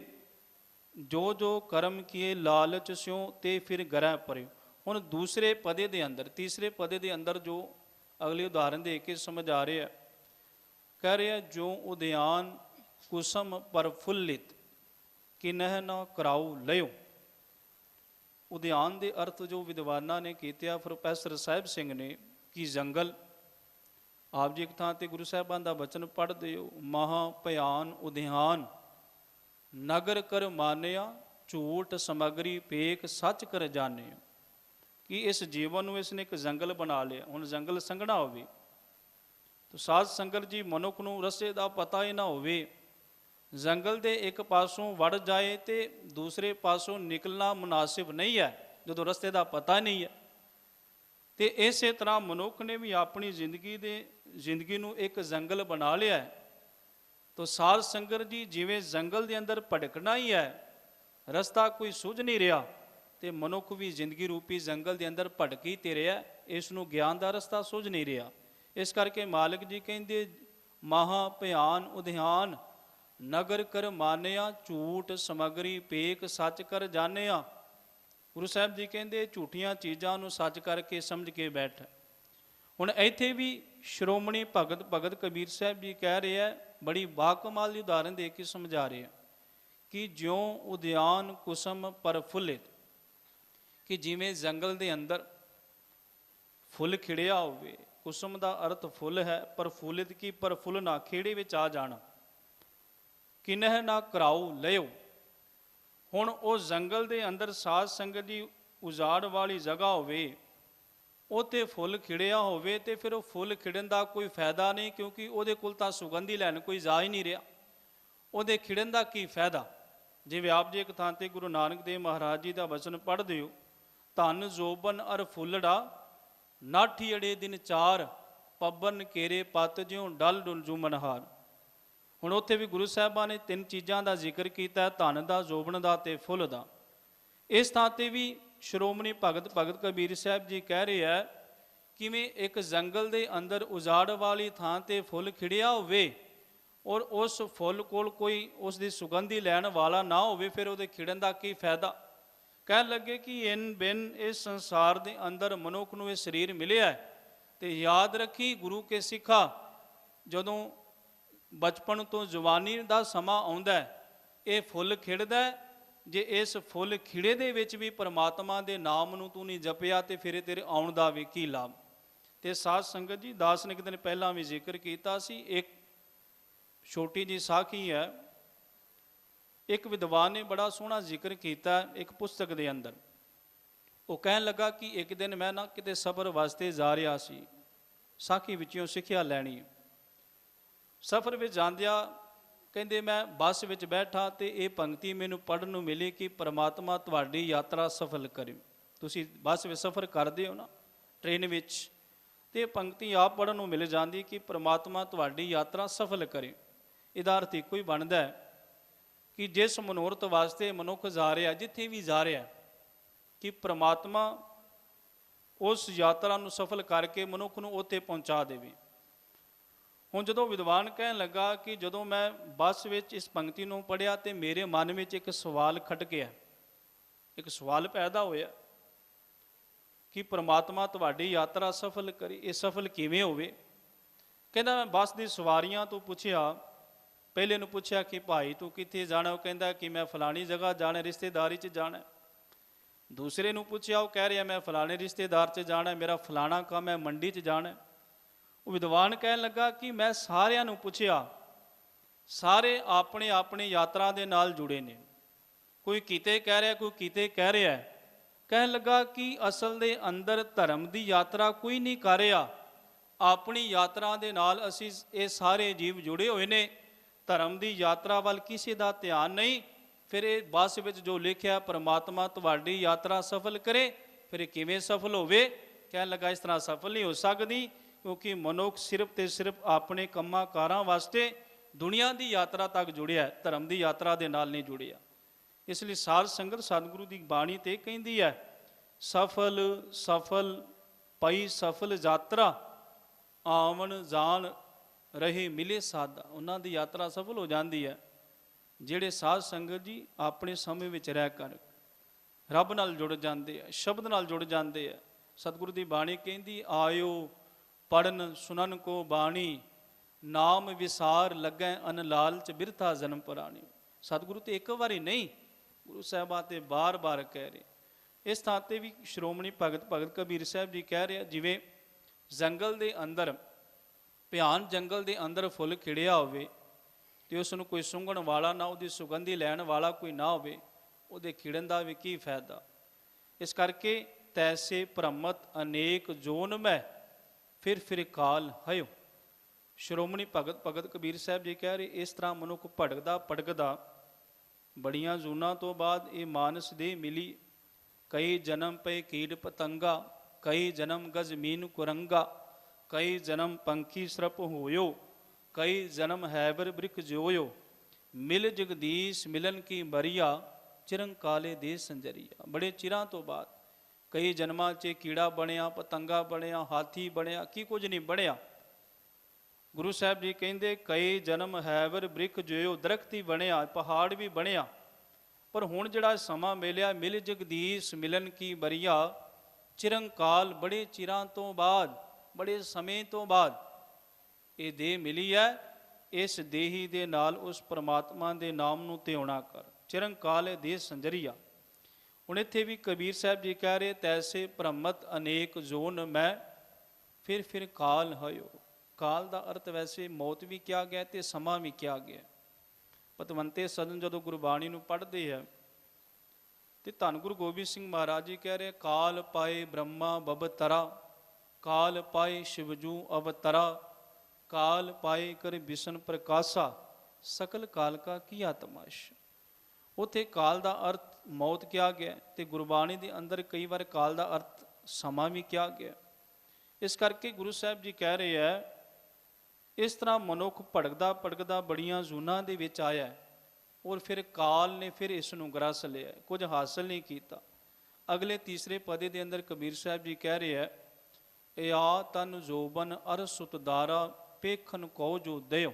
ਜੋ ਜੋ ਕਰਮ ਕੀਏ ਲਾਲਚ ਸਿਉ ਤੇ ਫਿਰ ਗ੍ਰਹਿ ਪਰਿਓ। ਹੁਣ ਦੂਸਰੇ ਪਦੇ ਦੇ ਅੰਦਰ, ਤੀਸਰੇ ਪਦੇ ਦੇ ਅੰਦਰ ਜੋ ਅਗਲੀ ਉਦਾਹਰਨ ਦੇ ਕੇ ਸਮਝਾ ਰਹੇ ਆ, ਕਹਿ ਰਿਹਾ ਜੋ ਉਦਿਆਨ ਕੁਸਮ ਪਰਫੁੱਲਿਤ ਕਿਨਹਿ ਨਾ ਕਰਾਉ ਲਿਓ। ਉਦਿਆਨ ਦੇ ਅਰਥ ਜੋ ਵਿਦਵਾਨਾਂ ਨੇ ਕੀਤੇ ਆ, ਪ੍ਰੋਫੈਸਰ ਸਾਹਿਬ ਸਿੰਘ ਨੇ, ਕਿ ਜੰਗਲ। ਆਪ ਜੀ ਇੱਕ ਥਾਂ ਤੇ ਗੁਰੂ ਸਾਹਿਬਾਨ ਦਾ ਬਚਨ ਪੜ੍ਹਦੇ ਹੋ, ਮਹਾ ਭਿਆਨ ਉਦਿਆਨ ਨਗਰ ਕਰ ਮਾਨਿਆ ਝੂਠ ਸਮਗਰੀ ਪੇਖ ਸੱਚ ਕਰ ਜਾਣਿਆ। ਕਿ ਇਸ ਜੀਵਨ ਨੂੰ ਇਸ ਨੇ ਇੱਕ ਜੰਗਲ ਬਣਾ ਲਿਆ। ਹੁਣ ਜੰਗਲ ਸੰਘਣਾ ਹੋਵੇ ਤਾਂ ਸਾਧ ਸੰਗਤ ਜੀ ਮਨੁੱਖ ਨੂੰ ਰਸਤੇ ਦਾ ਪਤਾ ਹੀ ਨਾ ਹੋਵੇ, ਜੰਗਲ ਦੇ ਇੱਕ ਪਾਸੋਂ ਵੜ ਜਾਏ ਤੇ ਦੂਸਰੇ ਪਾਸੋਂ ਨਿਕਲਣਾ ਮੁਨਾਸਿਬ ਨਹੀਂ ਹੈ, ਜਦੋਂ ਰਸਤੇ ਦਾ ਪਤਾ ਨਹੀਂ ਹੈ। ਤੇ ਇਸੇ ਤਰ੍ਹਾਂ ਮਨੁੱਖ ਨੇ ਵੀ ਆਪਣੀ ਜ਼ਿੰਦਗੀ ਨੂੰ ਇੱਕ ਜੰਗਲ ਬਣਾ ਲਿਆ ਹੈ। ਤੋ ਸਾਧ ਸੰਗਤ ਜੀ ਜਿਵੇਂ ਜੰਗਲ ਦੇ ਅੰਦਰ ਭਟਕਣਾ ਹੀ ਹੈ, ਰਸਤਾ ਕੋਈ ਸੁੱਝ ਨਹੀਂ ਰਿਹਾ, ਤੇ ਮਨੁੱਖ ਵੀ ਜ਼ਿੰਦਗੀ ਰੂਪੀ ਜੰਗਲ ਦੇ ਅੰਦਰ ਭਟਕੀ ਤੇ ਰਿਹਾ, ਇਸ ਨੂੰ ਗਿਆਨ ਦਾ ਰਸਤਾ ਸੁੱਝ ਨਹੀਂ ਰਿਹਾ। ਇਸ ਕਰਕੇ ਮਾਲਕ ਜੀ ਕਹਿੰਦੇ ਮਹਾ ਭਿਆਨ ਉਦਿਆਨ ਨਗਰ ਕਰ ਮਾਨਿਆ ਝੂਠ ਸਮਗਰੀ ਪੇਖ ਸੱਚ ਕਰ ਜਾਣਿਆ। ਗੁਰੂ ਸਾਹਿਬ ਜੀ ਕਹਿੰਦੇ ਝੂਠੀਆਂ ਚੀਜ਼ਾਂ ਨੂੰ ਸੱਚ ਕਰਕੇ ਸਮਝ ਕੇ ਬੈਠ। ਹੁਣ ਇੱਥੇ ਵੀ ਸ਼੍ਰੋਮਣੀ ਭਗਤ ਕਬੀਰ ਸਾਹਿਬ ਜੀ ਕਹਿ ਰਹੇ ਹੈ, ਬੜੀ ਬਾਕਮਾਲ ਦੀ ਉਦਾਹਰਨ ਦੇ ਕੇ ਸਮਝਾ ਰਹੇ ਆ, ਕਿ ਜਿਉਂ ਉਦਿਆਨ ਕੁਸਮ ਪਰਫੁੱਲਿਤ, ਕਿ ਜਿਵੇਂ ਜੰਗਲ ਦੇ ਅੰਦਰ ਫੁੱਲ ਖਿੜਿਆ ਹੋਵੇ। ਕੁਸਮ ਦਾ ਅਰਥ ਫੁੱਲ ਹੈ, ਪਰਫੁੱਲਿਤ ਕੀ ਪਰਫੁੱਲਣਾ, ਖੇੜੇ ਵਿੱਚ ਆ ਜਾਣਾ। ਕਿਨਹਿ ਨਾ ਕਰਾਉ ਲਿਓ। ਹੁਣ ਉਹ ਜੰਗਲ ਦੇ ਅੰਦਰ ਸਾਧ ਸੰਗਤ ਦੀ ਉਜਾੜ ਵਾਲੀ ਜਗ੍ਹਾ ਹੋਵੇ, ਉਹ 'ਤੇ ਫੁੱਲ ਖਿੜਿਆ ਹੋਵੇ ਤੇ ਫਿਰ ਉਹ ਫੁੱਲ ਖਿੜਨ ਦਾ ਕੋਈ ਫਾਇਦਾ ਨਹੀਂ, ਕਿਉਂਕਿ ਉਹਦੇ ਕੋਲ ਤਾਂ ਸੁਗੰਧੀ ਲੈਣ ਕੋਈ ਜਾ ਹੀ ਨਹੀਂ ਰਿਹਾ। ਉਹਦੇ ਖਿੜਨ ਦਾ ਕੀ ਫਾਇਦਾ? ਜਿਵੇਂ ਆਪ ਜੀ ਇੱਕ ਥਾਂ 'ਤੇ ਗੁਰੂ ਨਾਨਕ ਦੇਵ ਮਹਾਰਾਜ ਜੀ ਦਾ ਵਚਨ ਪੜ੍ਹਦੇ ਹੋ, ਧਨ ਜੋਬਨ ਅਰ ਫੁੱਲੜਾ ਨਾਠੀ ਅੜੇ ਦਿਨ ਚਾਰ, ਪੱਬਨ ਕੇਰੇ ਪੱਤ ਜਿਉ ਡਲ ਡੁਲ ਜੂਮਨਹਾਰ। ਹੁਣ ਉੱਥੇ ਵੀ ਗੁਰੂ ਸਾਹਿਬਾਂ ਨੇ ਤਿੰਨ ਚੀਜ਼ਾਂ ਦਾ ਜ਼ਿਕਰ ਕੀਤਾ, ਧਨ ਦਾ, ਜੋਬਨ ਦਾ ਤੇ ਫੁੱਲ ਦਾ। ਇਸ ਥਾਂ 'ਤੇ ਵੀ ਸ਼੍ਰੋਮਣੀ ਭਗਤ ਕਬੀਰ ਸਾਹਿਬ ਜੀ ਕਹਿ ਰਹੇ ਹੈ, ਕਿਵੇਂ ਇੱਕ ਜੰਗਲ ਦੇ ਅੰਦਰ ਉਜਾੜ ਵਾਲੀ ਥਾਂ 'ਤੇ ਫੁੱਲ ਖਿੜਿਆ ਹੋਵੇ ਔਰ ਉਸ ਫੁੱਲ ਕੋਲ ਕੋਈ ਉਸ ਦੀ ਸੁਗੰਧੀ ਲੈਣ ਵਾਲਾ ਨਾ ਹੋਵੇ, ਫਿਰ ਉਹਦੇ ਖਿੜਨ ਦਾ ਕੀ ਫਾਇਦਾ? ਕਹਿਣ ਲੱਗੇ ਕਿ ਇਨ ਬਿਨ ਇਸ ਸੰਸਾਰ ਦੇ ਅੰਦਰ ਮਨੁੱਖ ਨੂੰ ਇਹ ਸਰੀਰ ਮਿਲਿਆ, ਤੇ ਯਾਦ ਰੱਖੀ ਗੁਰੂ ਕੇ ਸਿੱਖਾ, ਜਦੋਂ ਬਚਪਨ ਤੋਂ ਜਵਾਨੀ ਦਾ ਸਮਾਂ ਆਉਂਦਾ ਇਹ ਫੁੱਲ ਖਿੜਦਾ, ਜੇ ਇਸ ਫੁੱਲ ਖਿੜੇ ਦੇ ਵਿੱਚ ਵੀ ਪਰਮਾਤਮਾ ਦੇ ਨਾਮ ਨੂੰ ਤੂੰ ਨਹੀਂ ਜਪਿਆ ਤੇ ਫਿਰ ਤੇਰੇ ਆਉਣ ਦਾ ਵੀ ਕੀ ਲਾਭ? ਤੇ ਸਾਧ ਸੰਗਤ ਜੀ, ਦਾਸ ਨੇ ਇੱਕ ਦਿਨ ਪਹਿਲਾਂ ਵੀ ਜ਼ਿਕਰ ਕੀਤਾ ਸੀ, ਇੱਕ ਛੋਟੀ ਜੀ ਸਾਖੀ ਹੈ। ਇੱਕ ਵਿਦਵਾਨ ਨੇ ਬੜਾ ਸੋਹਣਾ ਜ਼ਿਕਰ ਕੀਤਾ ਇੱਕ ਪੁਸਤਕ ਦੇ ਅੰਦਰ। ਉਹ ਕਹਿਣ ਲੱਗਾ ਕਿ ਇੱਕ ਦਿਨ ਮੈਂ ਨਾ ਕਿਤੇ ਸਫ਼ਰ ਵਾਸਤੇ ਜਾ ਰਿਹਾ ਸੀ, ਸਾਖੀ ਵਿੱਚੋਂ ਸਿੱਖਿਆ ਲੈਣੀ। ਸਫ਼ਰ ਵਿੱਚ ਜਾਂਦਿਆਂ ਕਹਿੰਦੇ ਮੈਂ ਬੱਸ ਵਿੱਚ ਬੈਠਾ ਤੇ ਇਹ ਪੰਕਤੀ ਮੈਨੂੰ ਪੜ੍ਹਨ ਨੂੰ ਮਿਲੀ ਕਿ ਪਰਮਾਤਮਾ ਤੁਹਾਡੀ ਯਾਤਰਾ ਸਫਲ ਕਰੇ। ਤੁਸੀਂ ਬੱਸ ਵਿੱਚ ਸਫ਼ਰ ਕਰਦੇ ਹੋ ਨਾ, ਟ੍ਰੇਨ ਵਿੱਚ, ਤੇ ਇਹ ਪੰਕਤੀ ਆਪ ਪੜ੍ਹਨ ਨੂੰ ਮਿਲ ਜਾਂਦੀ ਕਿ ਪਰਮਾਤਮਾ ਤੁਹਾਡੀ ਯਾਤਰਾ ਸਫਲ ਕਰੇ। ਇਹਦਾ ਅਰਥ ਇੱਕੋ ਹੀ ਬਣਦਾ ਕਿ ਜਿਸ ਮਨੋਰਥ ਵਾਸਤੇ ਮਨੁੱਖ ਜਾ ਰਿਹਾ, ਜਿੱਥੇ ਵੀ ਜਾ ਰਿਹਾ, ਕਿ ਪ੍ਰਮਾਤਮਾ ਉਸ ਯਾਤਰਾ ਨੂੰ ਸਫਲ ਕਰਕੇ ਮਨੁੱਖ ਨੂੰ ਉੱਥੇ ਪਹੁੰਚਾ ਦੇਵੇ। ਹੁਣ ਜਦੋਂ ਵਿਦਵਾਨ ਕਹਿਣ ਲੱਗਾ ਕਿ ਜਦੋਂ ਮੈਂ ਬੱਸ ਵਿੱਚ ਇਸ ਪੰਕਤੀ ਨੂੰ ਪੜ੍ਹਿਆ ਤੇ ਮੇਰੇ ਮਨ ਵਿੱਚ ਇੱਕ ਸਵਾਲ ਖਟ ਗਿਆ, ਇੱਕ ਸਵਾਲ ਪੈਦਾ ਹੋਇਆ ਕਿ ਪ੍ਰਮਾਤਮਾ ਤੁਹਾਡੀ ਯਾਤਰਾ ਸਫਲ ਕਰੇ, ਇਹ ਸਫਲ ਕਿਵੇਂ ਹੋਵੇ? ਕਹਿੰਦਾ ਮੈਂ ਬੱਸ ਦੀ ਸਵਾਰੀਆਂ ਤੋਂ ਪੁੱਛਿਆ, ਪਹਿਲੇ ਨੂੰ ਪੁੱਛਿਆ ਕਿ ਭਾਈ ਤੂੰ ਕਿੱਥੇ ਜਾਣਾ? ਉਹ ਕਹਿੰਦਾ ਕਿ ਮੈਂ ਫਲਾਣੀ ਜਗ੍ਹਾ ਜਾਣਾ, ਰਿਸ਼ਤੇਦਾਰੀ 'ਚ ਜਾਣਾ। ਦੂਸਰੇ ਨੂੰ ਪੁੱਛਿਆ, ਉਹ ਕਹਿ ਰਿਹਾ ਮੈਂ ਫਲਾਣੇ ਰਿਸ਼ਤੇਦਾਰ 'ਚ ਜਾਣਾ, ਮੇਰਾ ਫਲਾਣਾ ਕੰਮ ਹੈ, ਮੰਡੀ 'ਚ ਜਾਣਾ। ਉਹ ਵਿਦਵਾਨ ਕਹਿਣ ਲੱਗਾ ਕਿ ਮੈਂ ਸਾਰਿਆਂ ਨੂੰ ਪੁੱਛਿਆ, ਸਾਰੇ ਆਪਣੇ ਆਪਣੇ ਯਾਤਰਾ ਦੇ ਨਾਲ ਜੁੜੇ ਨੇ, ਕੋਈ ਕਿਤੇ ਕਹਿ ਰਿਹਾ, ਕੋਈ ਕਿਤੇ ਕਹਿ ਰਿਹਾ। ਕਹਿਣ ਲੱਗਾ ਕਿ ਅਸਲ ਦੇ ਅੰਦਰ ਧਰਮ ਦੀ ਯਾਤਰਾ ਕੋਈ ਨਹੀਂ ਕਰ ਰਿਹਾ, ਆਪਣੀ ਯਾਤਰਾ ਦੇ ਨਾਲ ਅਸੀਂ ਇਹ ਸਾਰੇ ਜੀਵ ਜੁੜੇ ਹੋਏ ਨੇ, ਧਰਮ ਦੀ ਯਾਤਰਾ ਵੱਲ ਕਿਸੇ ਦਾ ਧਿਆਨ ਨਹੀਂ। ਫਿਰ ਇਹ ਬੱਸ ਵਿੱਚ ਜੋ ਲਿਖਿਆ ਪਰਮਾਤਮਾ ਤੁਹਾਡੀ ਯਾਤਰਾ ਸਫਲ ਕਰੇ, ਫਿਰ ਇਹ ਕਿਵੇਂ ਸਫਲ ਹੋਵੇ? ਕਹਿਣ ਲੱਗਾ ਇਸ ਤਰ੍ਹਾਂ ਸਫਲ ਨਹੀਂ ਹੋ ਸਕਦੀ, ਕਿਉਂਕਿ ਮਨੁੱਖ ਸਿਰਫ ਤੇ ਸਿਰਫ ਆਪਣੇ ਕੰਮਾਂ ਕਾਰਾਂ ਵਾਸਤੇ ਦੁਨੀਆ ਦੀ ਯਾਤਰਾ ਤੱਕ ਜੁੜਿਆ, ਧਰਮ ਦੀ ਯਾਤਰਾ ਦੇ ਨਾਲ ਨਹੀਂ ਜੁੜਿਆ। ਇਸ ਲਈ ਸਾਧ ਸੰਗਤ ਸਤਿਗੁਰੂ ਦੀ ਬਾਣੀ ਤੇ ਕਹਿੰਦੀ ਹੈ, ਸਫਲ ਸਫਲ ਪਈ ਸਫਲ ਯਾਤਰਾ, ਆਵਣ ਜਾਣ ਰਹੇ ਮਿਲੇ ਸਾਧਾ। ਉਹਨਾਂ ਦੀ ਯਾਤਰਾ ਸਫਲ ਹੋ ਜਾਂਦੀ ਹੈ ਜਿਹੜੇ ਸਾਧ ਸੰਗਤ ਜੀ ਆਪਣੇ ਸਮੇਂ ਵਿੱਚ ਰਹਿ ਕਰ ਰੱਬ ਨਾਲ ਜੁੜ ਜਾਂਦੇ ਆ, ਸ਼ਬਦ ਨਾਲ ਜੁੜ ਜਾਂਦੇ ਆ। ਸਤਿਗੁਰੂ ਦੀ ਬਾਣੀ ਕਹਿੰਦੀ, ਆਇਓ ਪੜਨ ਸੁਨਨ ਕੋ ਬਾਣੀ, ਨਾਮ ਵਿਸਾਰ ਲੱਗੈ ਅਨ ਲਾਲਚ ਬਿਰਥਾ ਜਨਮ ਪੁਰਾਣੀ। ਸਤਿਗੁਰੂ ਤੇ ਇੱਕ ਵਾਰੀ ਨਹੀਂ, ਗੁਰੂ ਸਾਹਿਬਾਂ ਤੇ ਬਾਰ-ਬਾਰ ਕਹਿ ਰਹੇ। ਇਸ ਥਾਂ 'ਤੇ ਵੀ ਸ਼੍ਰੋਮਣੀ ਭਗਤ ਕਬੀਰ ਸਾਹਿਬ ਜੀ ਕਹਿ ਰਹੇ, ਜਿਵੇਂ ਜੰਗਲ ਦੇ ਅੰਦਰ, ਭਿਆਨ ਜੰਗਲ ਦੇ ਅੰਦਰ ਫੁੱਲ ਖਿੜਿਆ ਹੋਵੇ ਤੇ ਉਸ ਨੂੰ ਕੋਈ ਸੁੰਘਣ ਵਾਲਾ ਨਾ, ਉਹਦੀ ਸੁਗੰਧੀ ਲੈਣ ਵਾਲਾ ਕੋਈ ਨਾ ਹੋਵੇ, ਉਹਦੇ ਖਿੜਨ ਦਾ ਵੀ ਕੀ ਫਾਇਦਾ? ਇਸ ਕਰਕੇ ਤੈਸੇ ਭ੍ਰਮਤ ਅਨੇਕ ਜੋਨ ਮੈਂ, ਫਿਰ ਕਾਲ ਹਯੋ। ਸ਼੍ਰੋਮਣੀ ਭਗਤ ਕਬੀਰ ਸਾਹਿਬ ਜੀ ਕਹਿ ਰਹੇ, ਇਸ ਤਰ੍ਹਾਂ ਮਨੁੱਖ ਭਟਕਦਾ ਬੜੀਆਂ ਜੂਨਾਂ ਤੋਂ ਬਾਅਦ ਇਹ ਮਾਨਸ ਦੇਹ ਮਿਲੀ। ਕਈ ਜਨਮ ਪਏ ਕੀੜ ਪਤੰਗਾ, ਕਈ ਜਨਮ ਗਜ ਮੀਨ ਕੁਰੰਗਾ, ਕਈ ਜਨਮ ਪੰਖੀ ਸਰਪ ਹੋਇਓ, ਕਈ ਜਨਮ ਹੈਬਰ ਬ੍ਰਿਖ ਜੋਇਓ, ਮਿਲ ਜਗਦੀਸ਼ ਮਿਲਨ ਕੀ ਮਰੀਆ, ਚਿਰੰਕਾਲੇ ਦੇ ਸੰਜਰੀਆ। ਬੜੇ ਚਿਰਾਂ ਤੋਂ ਬਾਅਦ ਕਈ ਜਨਮਾਂ 'ਚ ਕੀੜਾ ਬਣਿਆ, ਪਤੰਗਾ ਬਣਿਆ, ਹਾਥੀ ਬਣਿਆ, ਕੀ ਕੁਝ ਨਹੀਂ ਬਣਿਆ। ਗੁਰੂ ਸਾਹਿਬ ਜੀ ਕਹਿੰਦੇ ਕਈ ਜਨਮ ਹੈਬਰ ਬ੍ਰਿਖ ਜੋਇਓ, ਦਰਖਤ ਹੀ ਬਣਿਆ, ਪਹਾੜ ਵੀ ਬਣਿਆ, ਪਰ ਹੁਣ ਜਿਹੜਾ ਸਮਾਂ ਮਿਲਿਆ, ਮਿਲ ਜਗਦੀਸ਼ ਮਿਲਨ ਕੀ ਮਰੀਆ, ਚਿਰੰਕਾਲ, ਬੜੇ ਚਿਰਾਂ ਤੋਂ ਬਾਅਦ, ਬੜੇ ਸਮੇਂ ਤੋਂ ਬਾਅਦ ਇਹ ਦੇਹ ਮਿਲੀ ਹੈ। ਇਸ ਦੇਹੀ ਦੇ ਨਾਲ ਉਸ ਪਰਮਾਤਮਾ ਦੇ ਨਾਮ ਨੂੰ ਧਿਆਉਣਾ ਕਰ, ਚਿਰੰਕਾਲ ਦੇਹ ਸੰਜਰੀਆ। ਹੁਣ ਇੱਥੇ ਵੀ ਕਬੀਰ ਸਾਹਿਬ ਜੀ ਕਹਿ ਰਹੇ, ਤੈਸੇ ਭ੍ਰਮਤ ਅਨੇਕ ਜੋਨ ਮੈਂ, ਫਿਰ ਕਾਲ ਹਯੋ। ਕਾਲ ਦਾ ਅਰਥ ਵੈਸੇ ਮੌਤ ਵੀ ਕਿਹਾ ਗਿਆ ਤੇ ਸਮਾਂ ਵੀ ਕਿਹਾ ਗਿਆ। ਪਤਵੰਤੇ ਸੱਜਣ ਜਦੋਂ ਗੁਰਬਾਣੀ ਨੂੰ ਪੜ੍ਹਦੇ ਹੈ ਤੇ ਧੰਨ ਗੁਰੂ ਗੋਬਿੰਦ ਸਿੰਘ ਮਹਾਰਾਜ ਜੀ ਕਹਿ ਰਹੇ, ਕਾਲ ਪਾਏ ਬ੍ਰਹਮਾ ਬਬਤਰਾ, ਕਾਲ ਪਾਏ ਸ਼ਿਵਜੂ ਅਵਤਰਾ, ਕਾਲ ਪਾਏ ਕਰ ਬਿਸ਼ਨ ਪ੍ਰਕਾਸ਼ਾ, ਸਕਲ ਕਾਲ ਕਾ ਕੀਆ ਤਮਾਸ਼ਾ। ਉੱਥੇ ਕਾਲ ਦਾ ਅਰਥ ਮੌਤ ਕਿਹਾ ਗਿਆ ਤੇ ਗੁਰਬਾਣੀ ਦੇ ਅੰਦਰ ਕਈ ਵਾਰ ਕਾਲ ਦਾ ਅਰਥ ਸਮਾਂ ਵੀ ਕਿਹਾ ਗਿਆ। ਇਸ ਕਰਕੇ ਗੁਰੂ ਸਾਹਿਬ ਜੀ ਕਹਿ ਰਹੇ ਹੈ, ਇਸ ਤਰ੍ਹਾਂ ਮਨੁੱਖ ਭਟਕਦਾ ਭਟਕਦਾ ਬੜੀਆਂ ਜ਼ੂਨਾਂ ਦੇ ਵਿੱਚ ਆਇਆ ਔਰ ਫਿਰ ਕਾਲ ਨੇ ਫਿਰ ਇਸ ਨੂੰ ਗ੍ਰਸ ਲਿਆ, ਕੁਝ ਹਾਸਲ ਨਹੀਂ ਕੀਤਾ। ਅਗਲੇ ਤੀਸਰੇ ਪਦੇ ਦੇ ਅੰਦਰ ਕਬੀਰ ਸਾਹਿਬ ਜੀ ਕਹਿ ਰਹੇ ਹੈ, ਏ ਆ ਤਨ ਜੋਬਨ ਅਰ ਸੁਤਦਾਰਾ, ਪੇਖਨ ਕੋ ਜੋ ਦਿਓ।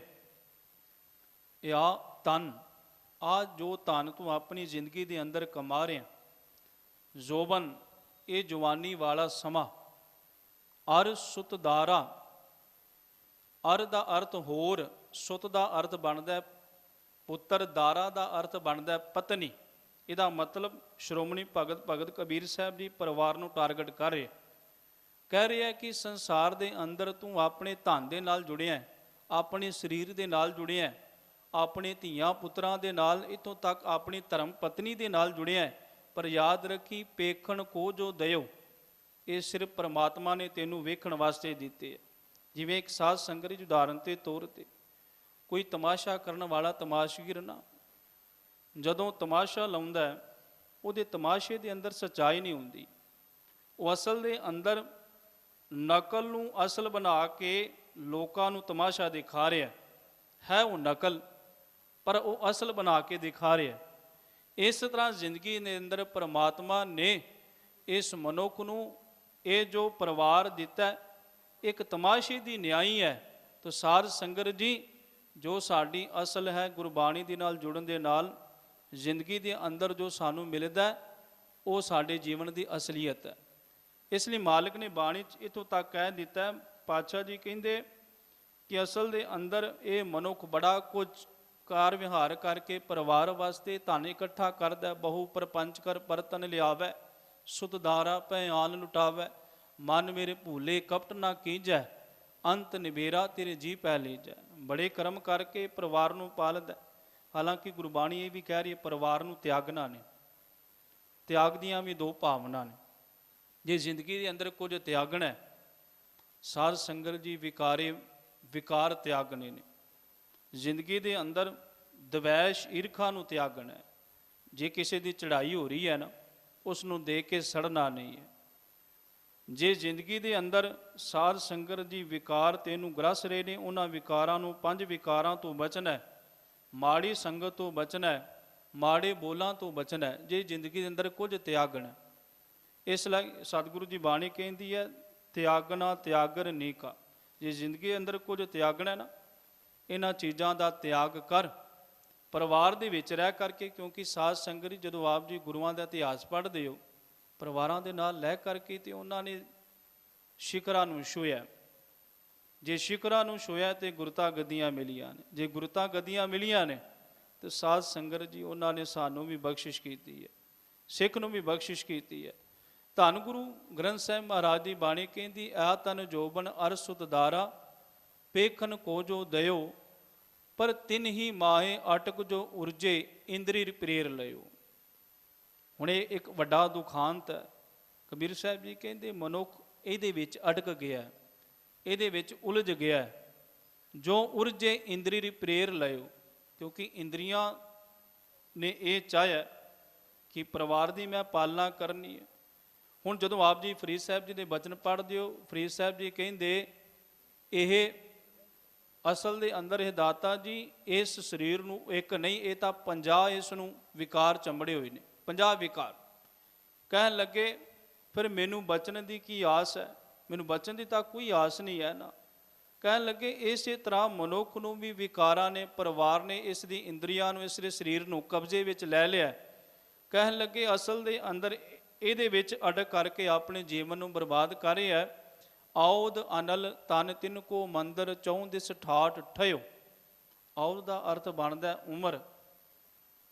ਇਹ ਆ ਤਨ, ਆ ਜੋ ਧਨ ਤੂੰ ਆਪਣੀ ਜ਼ਿੰਦਗੀ ਦੇ ਅੰਦਰ ਕਮਾ ਰਿਹਾ, ਜੋਬਨ ਇਹ ਜਵਾਨੀ ਵਾਲਾ ਸਮਾਂ, ਅਰ ਸੁਤਦਾਰਾ, ਅਰ ਦਾ ਅਰਥ ਹੋਰ, ਸੁਤ ਦਾ ਅਰਥ ਬਣਦਾ ਪੁੱਤਰ, ਦਾਰਾ ਦਾ ਅਰਥ ਬਣਦਾ ਪਤਨੀ। ਇਹਦਾ ਮਤਲਬ ਸ਼੍ਰੋਮਣੀ ਭਗਤ ਕਬੀਰ ਸਾਹਿਬ ਜੀ ਪਰਿਵਾਰ ਨੂੰ ਟਾਰਗੇਟ ਕਰ ਰਹੇ, ਕਹਿ ਰਿਹਾ ਕਿ ਸੰਸਾਰ ਦੇ ਅੰਦਰ ਤੂੰ ਆਪਣੇ ਧਨ ਦੇ ਨਾਲ ਜੁੜਿਆ, ਆਪਣੇ ਸਰੀਰ ਦੇ ਨਾਲ ਜੁੜਿਆ, ਆਪਣੇ ਧੀਆਂ ਪੁੱਤਰਾਂ ਦੇ ਨਾਲ, ਇੱਥੋਂ ਤੱਕ ਆਪਣੀ ਧਰਮ ਪਤਨੀ ਦੇ ਨਾਲ ਜੁੜਿਆ, ਪਰ ਯਾਦ ਰੱਖੀ ਪੇਖਣ ਕੋ ਜੋ ਦਿਓ, ਇਹ ਸਿਰਫ ਪਰਮਾਤਮਾ ਨੇ ਤੈਨੂੰ ਵੇਖਣ ਵਾਸਤੇ ਦਿੱਤੇ ਹੈ। ਜਿਵੇਂ ਇੱਕ ਸਾਧ ਸੰਗਤ ਦੀ ਉਦਾਹਰਨ ਦੇ ਤੌਰ ਤੇ ਕੋਈ ਤਮਾਸ਼ਾ ਕਰਨ ਵਾਲਾ ਤਮਾਸ਼ਗੀਰ ਨਾ, ਜਦੋਂ ਤਮਾਸ਼ਾ ਲਾਉਂਦਾ ਉਹਦੇ ਤਮਾਸ਼ੇ ਦੇ ਅੰਦਰ ਸੱਚਾਈ ਨਹੀਂ ਹੁੰਦੀ, ਉਹ ਅਸਲ ਦੇ ਅੰਦਰ ਨਕਲ ਨੂੰ ਅਸਲ ਬਣਾ ਕੇ ਲੋਕਾਂ ਨੂੰ ਤਮਾਸ਼ਾ ਦਿਖਾ ਰਿਹਾ ਹੈ। ਉਹ ਨਕਲ, ਪਰ ਉਹ ਅਸਲ ਬਣਾ ਕੇ ਦਿਖਾ ਰਿਹਾ। ਇਸ ਤਰ੍ਹਾਂ ਜ਼ਿੰਦਗੀ ਦੇ ਅੰਦਰ ਪਰਮਾਤਮਾ ਨੇ ਇਸ ਮਨੁੱਖ ਨੂੰ ਇਹ ਜੋ ਪਰਿਵਾਰ ਦਿੱਤਾ, ਇੱਕ ਤਮਾਸ਼ੇ ਦੀ ਨਿਆਈ ਹੈ। ਤਾਂ ਸਾਧ ਸੰਗਤ ਜੀ, ਜੋ ਸਾਡੀ ਅਸਲ ਹੈ ਗੁਰਬਾਣੀ ਦੇ ਨਾਲ ਜੁੜਨ ਦੇ ਨਾਲ ਜ਼ਿੰਦਗੀ ਦੇ ਅੰਦਰ ਜੋ ਸਾਨੂੰ ਮਿਲਦਾ, ਉਹ ਸਾਡੇ ਜੀਵਨ ਦੀ ਅਸਲੀਅਤ ਹੈ। ਇਸ ਲਈ ਮਾਲਕ ਨੇ ਬਾਣੀ 'ਚ ਇੱਥੋਂ ਤੱਕ ਕਹਿ ਦਿੱਤਾ, ਪਾਤਸ਼ਾਹ ਜੀ ਕਹਿੰਦੇ ਕਿ ਅਸਲ ਦੇ ਅੰਦਰ ਇਹ ਮਨੁੱਖ ਬੜਾ ਕੁਝ ਕਾਰ ਵਿਹਾਰ ਕਰਕੇ ਪਰਿਵਾਰ ਵਾਸਤੇ ਧਨ ਇਕੱਠਾ ਕਰਦਾ, ਬਹੁ ਪਰਪੰਚ ਕਰ ਪਰਤਨ ਲਿਆਵੈ, ਸੁਤਦਾਰਾ ਪੈ ਆਨ ਲੁਟਾਵੈ, ਮਨ ਮੇਰੇ ਭੂਲੇ ਕਪਟ ਨਾ ਕੀਜੈ, ਅੰਤ ਨਿਬੇਰਾ ਤੇਰੇ ਜੀ ਪੈ ਲੀਜੈ। ਬੜੇ ਕਰਮ ਕਰਕੇ ਪਰਿਵਾਰ ਨੂੰ ਪਾਲਦਾ। ਹਾਲਾਂਕਿ ਗੁਰਬਾਣੀ ਇਹ ਵੀ ਕਹਿ ਰਹੀ ਹੈ ਪਰਿਵਾਰ ਨੂੰ ਤਿਆਗਣਾ ਨੇ। ਤਿਆਗ ਦੀਆਂ ਵੀ ਦੋ ਭਾਵਨਾ ਨੇ। ਜੇ ਜ਼ਿੰਦਗੀ ਦੇ ਅੰਦਰ ਕੁਝ ਤਿਆਗਣਾ, ਸਾਧ ਸੰਗਤ ਜੀ ਵਿਕਾਰ ਤਿਆਗਣੇ ਨੇ। ਜ਼ਿੰਦਗੀ ਦੇ ਅੰਦਰ ਦਵੈਸ਼ ਈਰਖਾ ਨੂੰ ਤਿਆਗਣਾ ਹੈ। ਜੇ ਕਿਸੇ ਦੀ ਚੜ੍ਹਾਈ ਹੋ ਰਹੀ ਹੈ ਨਾ, ਉਸ ਨੂੰ ਦੇਖ ਕੇ ਸੜਨਾ ਨਹੀਂ ਹੈ। ਜੇ ਜ਼ਿੰਦਗੀ ਦੇ ਅੰਦਰ ਸਾਧ ਸੰਗਤ ਜੀ ਵਿਕਾਰ ਤੈਨੂੰ ਗ੍ਰਸ ਰਹੇ ਨੇ, ਉਹਨਾਂ ਵਿਕਾਰਾਂ ਨੂੰ, 5 ਵਿਕਾਰਾਂ ਤੋਂ ਬਚਣਾ ਹੈ। ਮਾੜੀ ਸੰਗਤ ਤੋਂ ਬਚਣਾ ਹੈ, ਮਾੜੇ ਬੋਲਾਂ ਤੋਂ ਬਚਣਾ ਹੈ, ਜੇ ਜ਼ਿੰਦਗੀ ਦੇ ਅੰਦਰ ਕੁਝ ਤਿਆਗਣਾ। ਇਸ ਲਈ ਸਤਿਗੁਰੂ ਜੀ ਬਾਣੀ ਕਹਿੰਦੀ ਹੈ, ਤਿਆਗਣਾ ਤਿਆਗਰ ਨੀਕਾ। ਜੇ ਜ਼ਿੰਦਗੀ ਦੇ ਅੰਦਰ ਕੁਝ ਤਿਆਗਣਾ ਨਾ, ਇਹਨਾਂ ਚੀਜ਼ਾਂ ਦਾ ਤਿਆਗ ਕਰ। ਪਰਿਵਾਰ ਦੇ ਵਿੱਚ ਰਹਿ ਕਰਕੇ, ਕਿਉਂਕਿ ਸਾਧ ਸੰਗਤ ਜੀ ਜਦੋਂ ਆਪ ਜੀ ਗੁਰੂਆਂ ਦਾ ਇਤਿਹਾਸ ਪੜ੍ਹਦੇ ਹੋ, ਪਰਿਵਾਰਾਂ ਦੇ ਨਾਲ ਲੈ ਕਰਕੇ ਤੇ ਉਹਨਾਂ ਨੇ ਸ਼ਿਖਰਾਂ ਨੂੰ ਛੂਹਿਆ। ਜੇ ਸ਼ਿਖਰਾਂ ਨੂੰ ਛੂਹਿਆ ਤੇ ਗੁਰਤਾ ਗੱਦੀਆਂ ਮਿਲੀਆਂ ਨੇ। ਜੇ ਗੁਰਤਾ ਗੱਦੀਆਂ ਮਿਲੀਆਂ ਨੇ ਤੇ ਸਾਧ ਸੰਗਤ ਜੀ ਉਹਨਾਂ ਨੇ ਸਾਨੂੰ ਵੀ ਬਖਸ਼ਿਸ਼ ਕੀਤੀ ਹੈ, ਸਿੱਖ ਨੂੰ ਵੀ ਬਖਸ਼ਿਸ਼ ਕੀਤੀ ਹੈ। ਧੰਨ ਗੁਰੂ ਗ੍ਰੰਥ ਸਾਹਿਬ ਮਹਾਰਾਜ ਦੀ ਬਾਣੀ ਕਹਿੰਦੀ, ਆ ਤਨ ਜੋਬਨ ਅਰ ਸੁਤਦਾਰਾ, ਪੇਖਨ ਕੋ ਜੋ ਦਿਓ, ਪਰ ਤਿਨ ਹੀ ਮਾਹੇ ਅਟਕ ਜੋ ਉਰਜੇ, ਇੰਦਰੀ ਪ੍ਰੇਰ ਲਿਓ। ਹੁਣ ਇਹ ਇੱਕ ਵੱਡਾ ਦੁਖਾਂਤ ਹੈ। ਕਬੀਰ ਸਾਹਿਬ ਜੀ ਕਹਿੰਦੇ ਮਨੁੱਖ ਇਹਦੇ ਵਿੱਚ ਅਟਕ ਗਿਆ, ਇਹਦੇ ਵਿੱਚ ਉਲਝ ਗਿਆ। ਜੋ ਉਰਜੇ ਇੰਦਰੀ ਪ੍ਰੇਰ ਲਿਓ, ਕਿਉਂਕਿ ਇੰਦਰੀਆਂ ਨੇ ਇਹ ਚਾਹਿਆ ਕਿ ਪਰਿਵਾਰ ਦੀ ਮੈਂ ਪਾਲਣਾ ਕਰਨੀ ਹੈ। ਹੁਣ ਜਦੋਂ ਆਪ ਜੀ ਫਰੀਦ ਸਾਹਿਬ ਜੀ ਦੇ ਬਚਨ ਪੜ੍ਹਦੇ ਹੋ, ਫਰੀਦ ਸਾਹਿਬ ਜੀ ਕਹਿੰਦੇ ਇਹ ਅਸਲ ਦੇ ਅੰਦਰ ਇਹ ਦਾਤਾ ਜੀ ਇਸ ਸਰੀਰ ਨੂੰ ਇੱਕ ਨਹੀਂ, ਇਹ ਤਾਂ 50 ਇਸ ਨੂੰ ਵਿਕਾਰ ਚੰਬੜੇ ਹੋਏ ਨੇ। 50 ਵਿਕਾਰ। ਕਹਿਣ ਲੱਗੇ ਫਿਰ ਮੈਨੂੰ ਬਚਨ ਦੀ ਕੀ ਆਸ ਹੈ, ਮੈਨੂੰ ਬਚਨ ਦੀ ਤਾਂ ਕੋਈ ਆਸ ਨਹੀਂ ਹੈ ਨਾ। ਕਹਿਣ ਲੱਗੇ ਇਸੇ ਤਰ੍ਹਾਂ ਮਨੁੱਖ ਨੂੰ ਵੀ ਵਿਕਾਰਾਂ ਨੇ, ਪਰਿਵਾਰ ਨੇ ਇਸ ਦੀ ਇੰਦਰੀਆਂ ਨੂੰ, ਇਸ ਦੇ ਸਰੀਰ ਨੂੰ ਕਬਜ਼ੇ ਵਿੱਚ ਲੈ ਲਿਆ। ਕਹਿਣ ਲੱਗੇ ਅਸਲ ਦੇ ਅੰਦਰ ਇਹਦੇ ਵਿੱਚ ਅੜਕ ਕਰਕੇ ਆਪਣੇ ਜੀਵਨ ਨੂੰ ਬਰਬਾਦ ਕਰ ਰਿਹਾ। ਆਉਦ ਅਨਲ ਤਨ ਤਿਨ ਕੋ ਮੰਦਰ, ਚੌਂ ਦਿਸ ਠਾਠ ਠਿਓ। ਆਉਦ ਦਾ ਅਰਥ ਬਣਦਾ ਉਮਰ,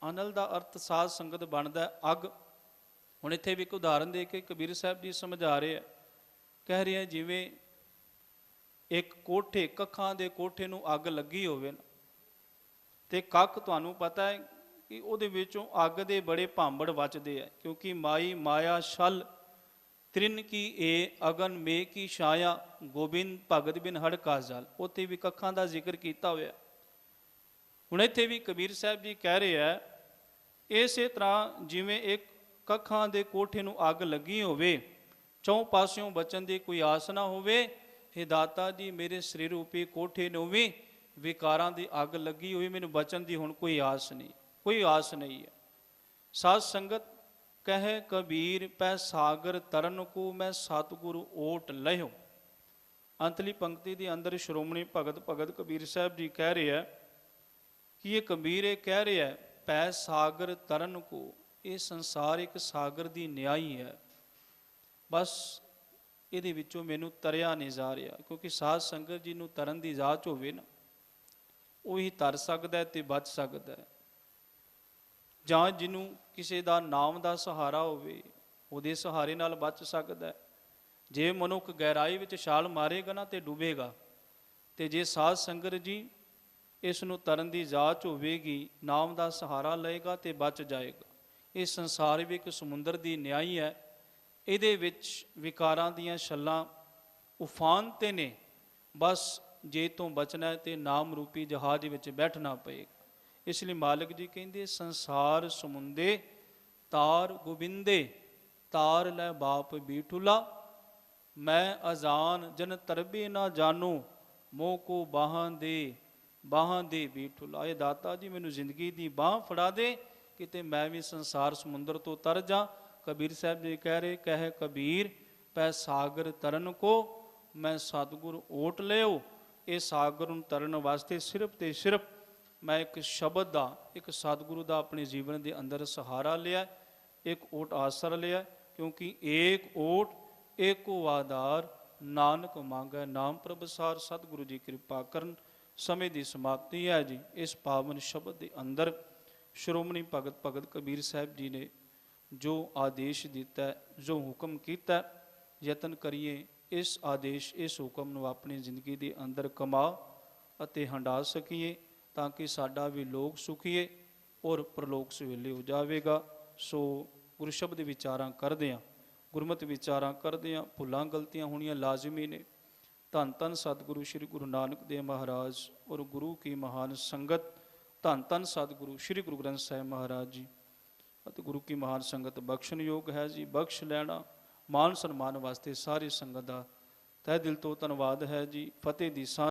ਅਨਲ ਦਾ ਅਰਥ ਸਾਧ ਸੰਗਤ ਬਣਦਾ ਅੱਗ। ਹੁਣ ਇੱਥੇ ਵੀ ਇੱਕ ਉਦਾਹਰਨ ਦੇ ਕੇ ਕਬੀਰ ਸਾਹਿਬ ਜੀ ਸਮਝਾ ਰਹੇ ਆ। ਕਹਿ ਰਹੇ ਆ ਜਿਵੇਂ ਇੱਕ ਕੋਠੇ, ਕੱਖਾਂ ਦੇ ਕੋਠੇ ਨੂੰ ਅੱਗ ਲੱਗੀ ਹੋਵੇ ਨਾ, ਤੇ ਕੱਖ ਤੁਹਾਨੂੰ ਪਤਾ ਹੈ ਕਿ ਉਹਦੇ ਵਿੱਚੋਂ ਅੱਗ ਦੇ ਬੜੇ ਭਾਂਬੜ ਵੱਜਦੇ ਆ, ਕਿਉਂਕਿ ਮਾਈ ਮਾਇਆ ਛਲ ਤ੍ਰਿਨ ਕੀ ਏ ਅਗਨ ਮੇ ਕੀ ਛਾਇਆ, ਗੋਬਿੰਦ ਭਗਤ ਬਿਨ ਹੜ ਕਾ ਜਲ। ਉੱਥੇ ਵੀ ਕੱਖਾਂ ਦਾ ਜ਼ਿਕਰ ਕੀਤਾ ਹੋਇਆ। ਹੁਣ ਇੱਥੇ ਵੀ ਕਬੀਰ ਸਾਹਿਬ ਜੀ ਕਹਿ ਰਹੇ ਆ, ਇਸੇ ਤਰ੍ਹਾਂ ਜਿਵੇਂ ਇੱਕ ਕੱਖਾਂ ਦੇ ਕੋਠੇ ਨੂੰ ਅੱਗ ਲੱਗੀ ਹੋਵੇ, ਚੌਂ ਪਾਸਿਓਂ ਬਚਣ ਦੀ ਕੋਈ ਆਸ ਨਾ ਹੋਵੇ, ਹੇ ਦਾਤਾ ਜੀ ਮੇਰੇ ਸਰੀਰ ਰੂਪੀ ਕੋਠੇ ਨੂੰ ਵੀ ਵਿਕਾਰਾਂ ਦੀ ਅੱਗ ਲੱਗੀ ਹੋਈ, ਮੈਨੂੰ ਬਚਣ ਦੀ ਹੁਣ ਕੋਈ ਆਸ ਨਹੀਂ, ਕੋਈ ਆਸ ਨਹੀਂ ਹੈ। ਸਾਧ ਸੰਗਤ ਕਹੇ ਕਬੀਰ ਪੈ ਸਾਗਰ ਤਰਨ ਕੋ, ਮੈਂ ਸਤਿਗੁਰੂ ਓਟ ਲਹਿਓ। ਅੰਤਲੀ ਪੰਕਤੀ ਦੇ ਅੰਦਰ ਸ਼੍ਰੋਮਣੀ ਭਗਤ ਕਬੀਰ ਸਾਹਿਬ ਜੀ ਕਹਿ ਰਹੇ ਹੈ ਕਿ ਇਹ ਕਬੀਰ ਇਹ ਕਹਿ ਰਿਹਾ ਹੈ, ਪੈ ਸਾਗਰ ਤਰਨ ਕੋ, ਇਹ ਸੰਸਾਰ ਇੱਕ ਸਾਗਰ ਦੀ ਨਿਆਈ ਹੈ, ਬਸ ਇਹਦੇ ਵਿੱਚੋਂ ਮੈਨੂੰ ਤਰਿਆ ਨਹੀਂ ਜਾ ਰਿਹਾ। ਕਿਉਂਕਿ ਸਾਧ ਸੰਗਤ ਜੀ ਨੂੰ ਤਰਨ ਦੀ ਜਾਚ ਹੋਵੇ ਨਾ, ਉਹੀ ਤਰ ਸਕਦਾ ਹੈ ਤੇ ਬਚ ਸਕਦਾ ਹੈ। ਜਾਂ ਜਿਹਨੂੰ ਕਿਸੇ ਦਾ ਨਾਮ ਦਾ ਸਹਾਰਾ ਹੋਵੇ, ਉਹਦੇ ਸਹਾਰੇ ਨਾਲ ਬਚ ਸਕਦਾ ਹੈ। ਜੇ ਮਨੁੱਖ ਗਹਿਰਾਈ ਵਿੱਚ ਛਾਲ ਮਾਰੇਗਾ ਨਾ ਤੇ ਡੁੱਬੇਗਾ, ਤੇ ਜੇ ਸਾਧ ਸੰਗਤ ਜੀ ਇਸ ਨੂੰ ਤਰਨ ਦੀ ਜਾਚ ਹੋਵੇਗੀ, ਨਾਮ ਦਾ ਸਹਾਰਾ ਲਏਗਾ ਤੇ ਬਚ ਜਾਏਗਾ। ਇਹ ਸੰਸਾਰ ਵੀ ਇੱਕ ਸਮੁੰਦਰ ਦੀ ਨਿਆਈ ਹੈ, ਇਹਦੇ ਵਿੱਚ ਵਿਕਾਰਾਂ ਦੀਆਂ ਛੱਲਾਂ ਉਫਾਨ 'ਤੇ ਨੇ, ਬਸ ਜੇ ਤੋਂ ਬਚਣਾ ਹੈ ਤੇ ਨਾਮ ਰੂਪੀ ਜਹਾਜ਼ ਵਿੱਚ ਬੈਠਣਾ ਪਏਗਾ। ਇਸ ਲਈ ਮਾਲਕ ਜੀ ਕਹਿੰਦੇ, ਸੰਸਾਰ ਸਮੁੰਦੇ ਤਾਰ ਗੋਬਿੰਦੇ, ਤਾਰ ਲੈ ਬਾਪ ਬੀਠੁਲਾ, ਮੈਂ ਅਜ਼ਾਨ ਜਨ ਤਰਬੇ ਨਾ ਜਾਨੂ, ਮੋਹ ਕੋ ਬਾਹਾਂ ਦੇ ਬੀਠੁਲਾ। ਇਹ ਦਾਤਾ ਜੀ ਮੈਨੂੰ ਜ਼ਿੰਦਗੀ ਦੀ ਬਾਂਹ ਫੜਾ ਦੇ, ਕਿਤੇ ਮੈਂ ਵੀ ਸੰਸਾਰ ਸਮੁੰਦਰ ਤੋਂ ਤਰ ਜਾ। ਕਬੀਰ ਸਾਹਿਬ ਜੀ ਕਹਿ ਰਹੇ, ਕਹੇ ਕਬੀਰ ਪੈ ਸਾਗਰ ਤਰਨ ਕੋ, ਮੈਂ ਸਤਿਗੁਰ ਓਟ ਲਿਓ। ਇਹ ਸਾਗਰ ਨੂੰ ਤਰਨ ਵਾਸਤੇ ਸਿਰਫ ਤੇ ਸਿਰਫ ਮੈਂ ਇੱਕ ਸ਼ਬਦ ਦਾ, ਇੱਕ ਸਤਿਗੁਰੂ ਦਾ ਆਪਣੇ ਜੀਵਨ ਦੇ ਅੰਦਰ ਸਹਾਰਾ ਲਿਆ, ਇੱਕ ਓਟ ਆਸਰਾ ਲਿਆ। ਕਿਉਂਕਿ ਏਕ ਓਟ ਏਕੋ ਆਧਾਰ, ਨਾਨਕ ਮੰਗੈ ਨਾਮ ਪ੍ਰਭਸਾਰ। ਸਤਿਗੁਰੂ ਜੀ ਕਿਰਪਾ ਕਰਨ। ਸਮੇਂ ਦੀ ਸਮਾਪਤੀ ਹੈ ਜੀ। ਇਸ ਪਾਵਨ ਸ਼ਬਦ ਦੇ ਅੰਦਰ ਸ਼੍ਰੋਮਣੀ ਭਗਤ ਕਬੀਰ ਸਾਹਿਬ ਜੀ ਨੇ ਜੋ ਆਦੇਸ਼ ਦਿੱਤਾ, ਜੋ ਹੁਕਮ ਕੀਤਾ, ਯਤਨ ਕਰੀਏ ਇਸ ਆਦੇਸ਼, ਇਸ ਹੁਕਮ ਨੂੰ ਆਪਣੀ ਜ਼ਿੰਦਗੀ ਦੇ ਅੰਦਰ ਕਮਾ ਅਤੇ ਹੰਡਾ ਸਕੀਏ, ਤਾਂ ਕਿ ਸਾਡਾ ਵੀ ਲੋਕ ਸੁਖੀਏ ਔਰ ਪ੍ਰਲੋਕ ਸੁਹੇਲੇ ਹੋ ਜਾਵੇਗਾ। ਸੋ ਗੁਰੂ ਸ਼ਬਦ ਵਿਚਾਰਾਂ ਕਰਦੇ ਹਾਂ, ਗੁਰਮਤਿ ਵਿਚਾਰਾਂ ਕਰਦੇ ਹਾਂ, ਭੁੱਲਾਂ ਗਲਤੀਆਂ ਹੋਣੀਆਂ ਲਾਜ਼ਮੀ ਨੇ। ਧੰਨ ਧੰਨ ਸਤਿਗੁਰੂ ਸ਼੍ਰੀ ਗੁਰੂ ਨਾਨਕ ਦੇਵ ਮਹਾਰਾਜ ਔਰ ਗੁਰੂ ਕੀ ਮਹਾਨ ਸੰਗਤ, ਧੰਨ ਧੰਨ ਸਤਿਗੁਰੂ ਸ਼੍ਰੀ ਗੁਰੂ ਗ੍ਰੰਥ ਸਾਹਿਬ ਮਹਾਰਾਜ ਜੀ ਅਤੇ ਗੁਰੂ ਕੀ ਮਹਾਨ ਸੰਗਤ ਬਖਸ਼ਣਯੋਗ ਹੈ ਜੀ। ਬਖਸ਼ ਲੈਣਾ। ਮਾਨ ਸਨਮਾਨ ਵਾਸਤੇ ਸਾਰੀ ਸੰਗਤ ਦਾ ਤਹਿ ਦਿਲ ਤੋਂ ਧੰਨਵਾਦ ਹੈ ਜੀ। ਫਤਿਹ ਦੀ ਸਾਂਝ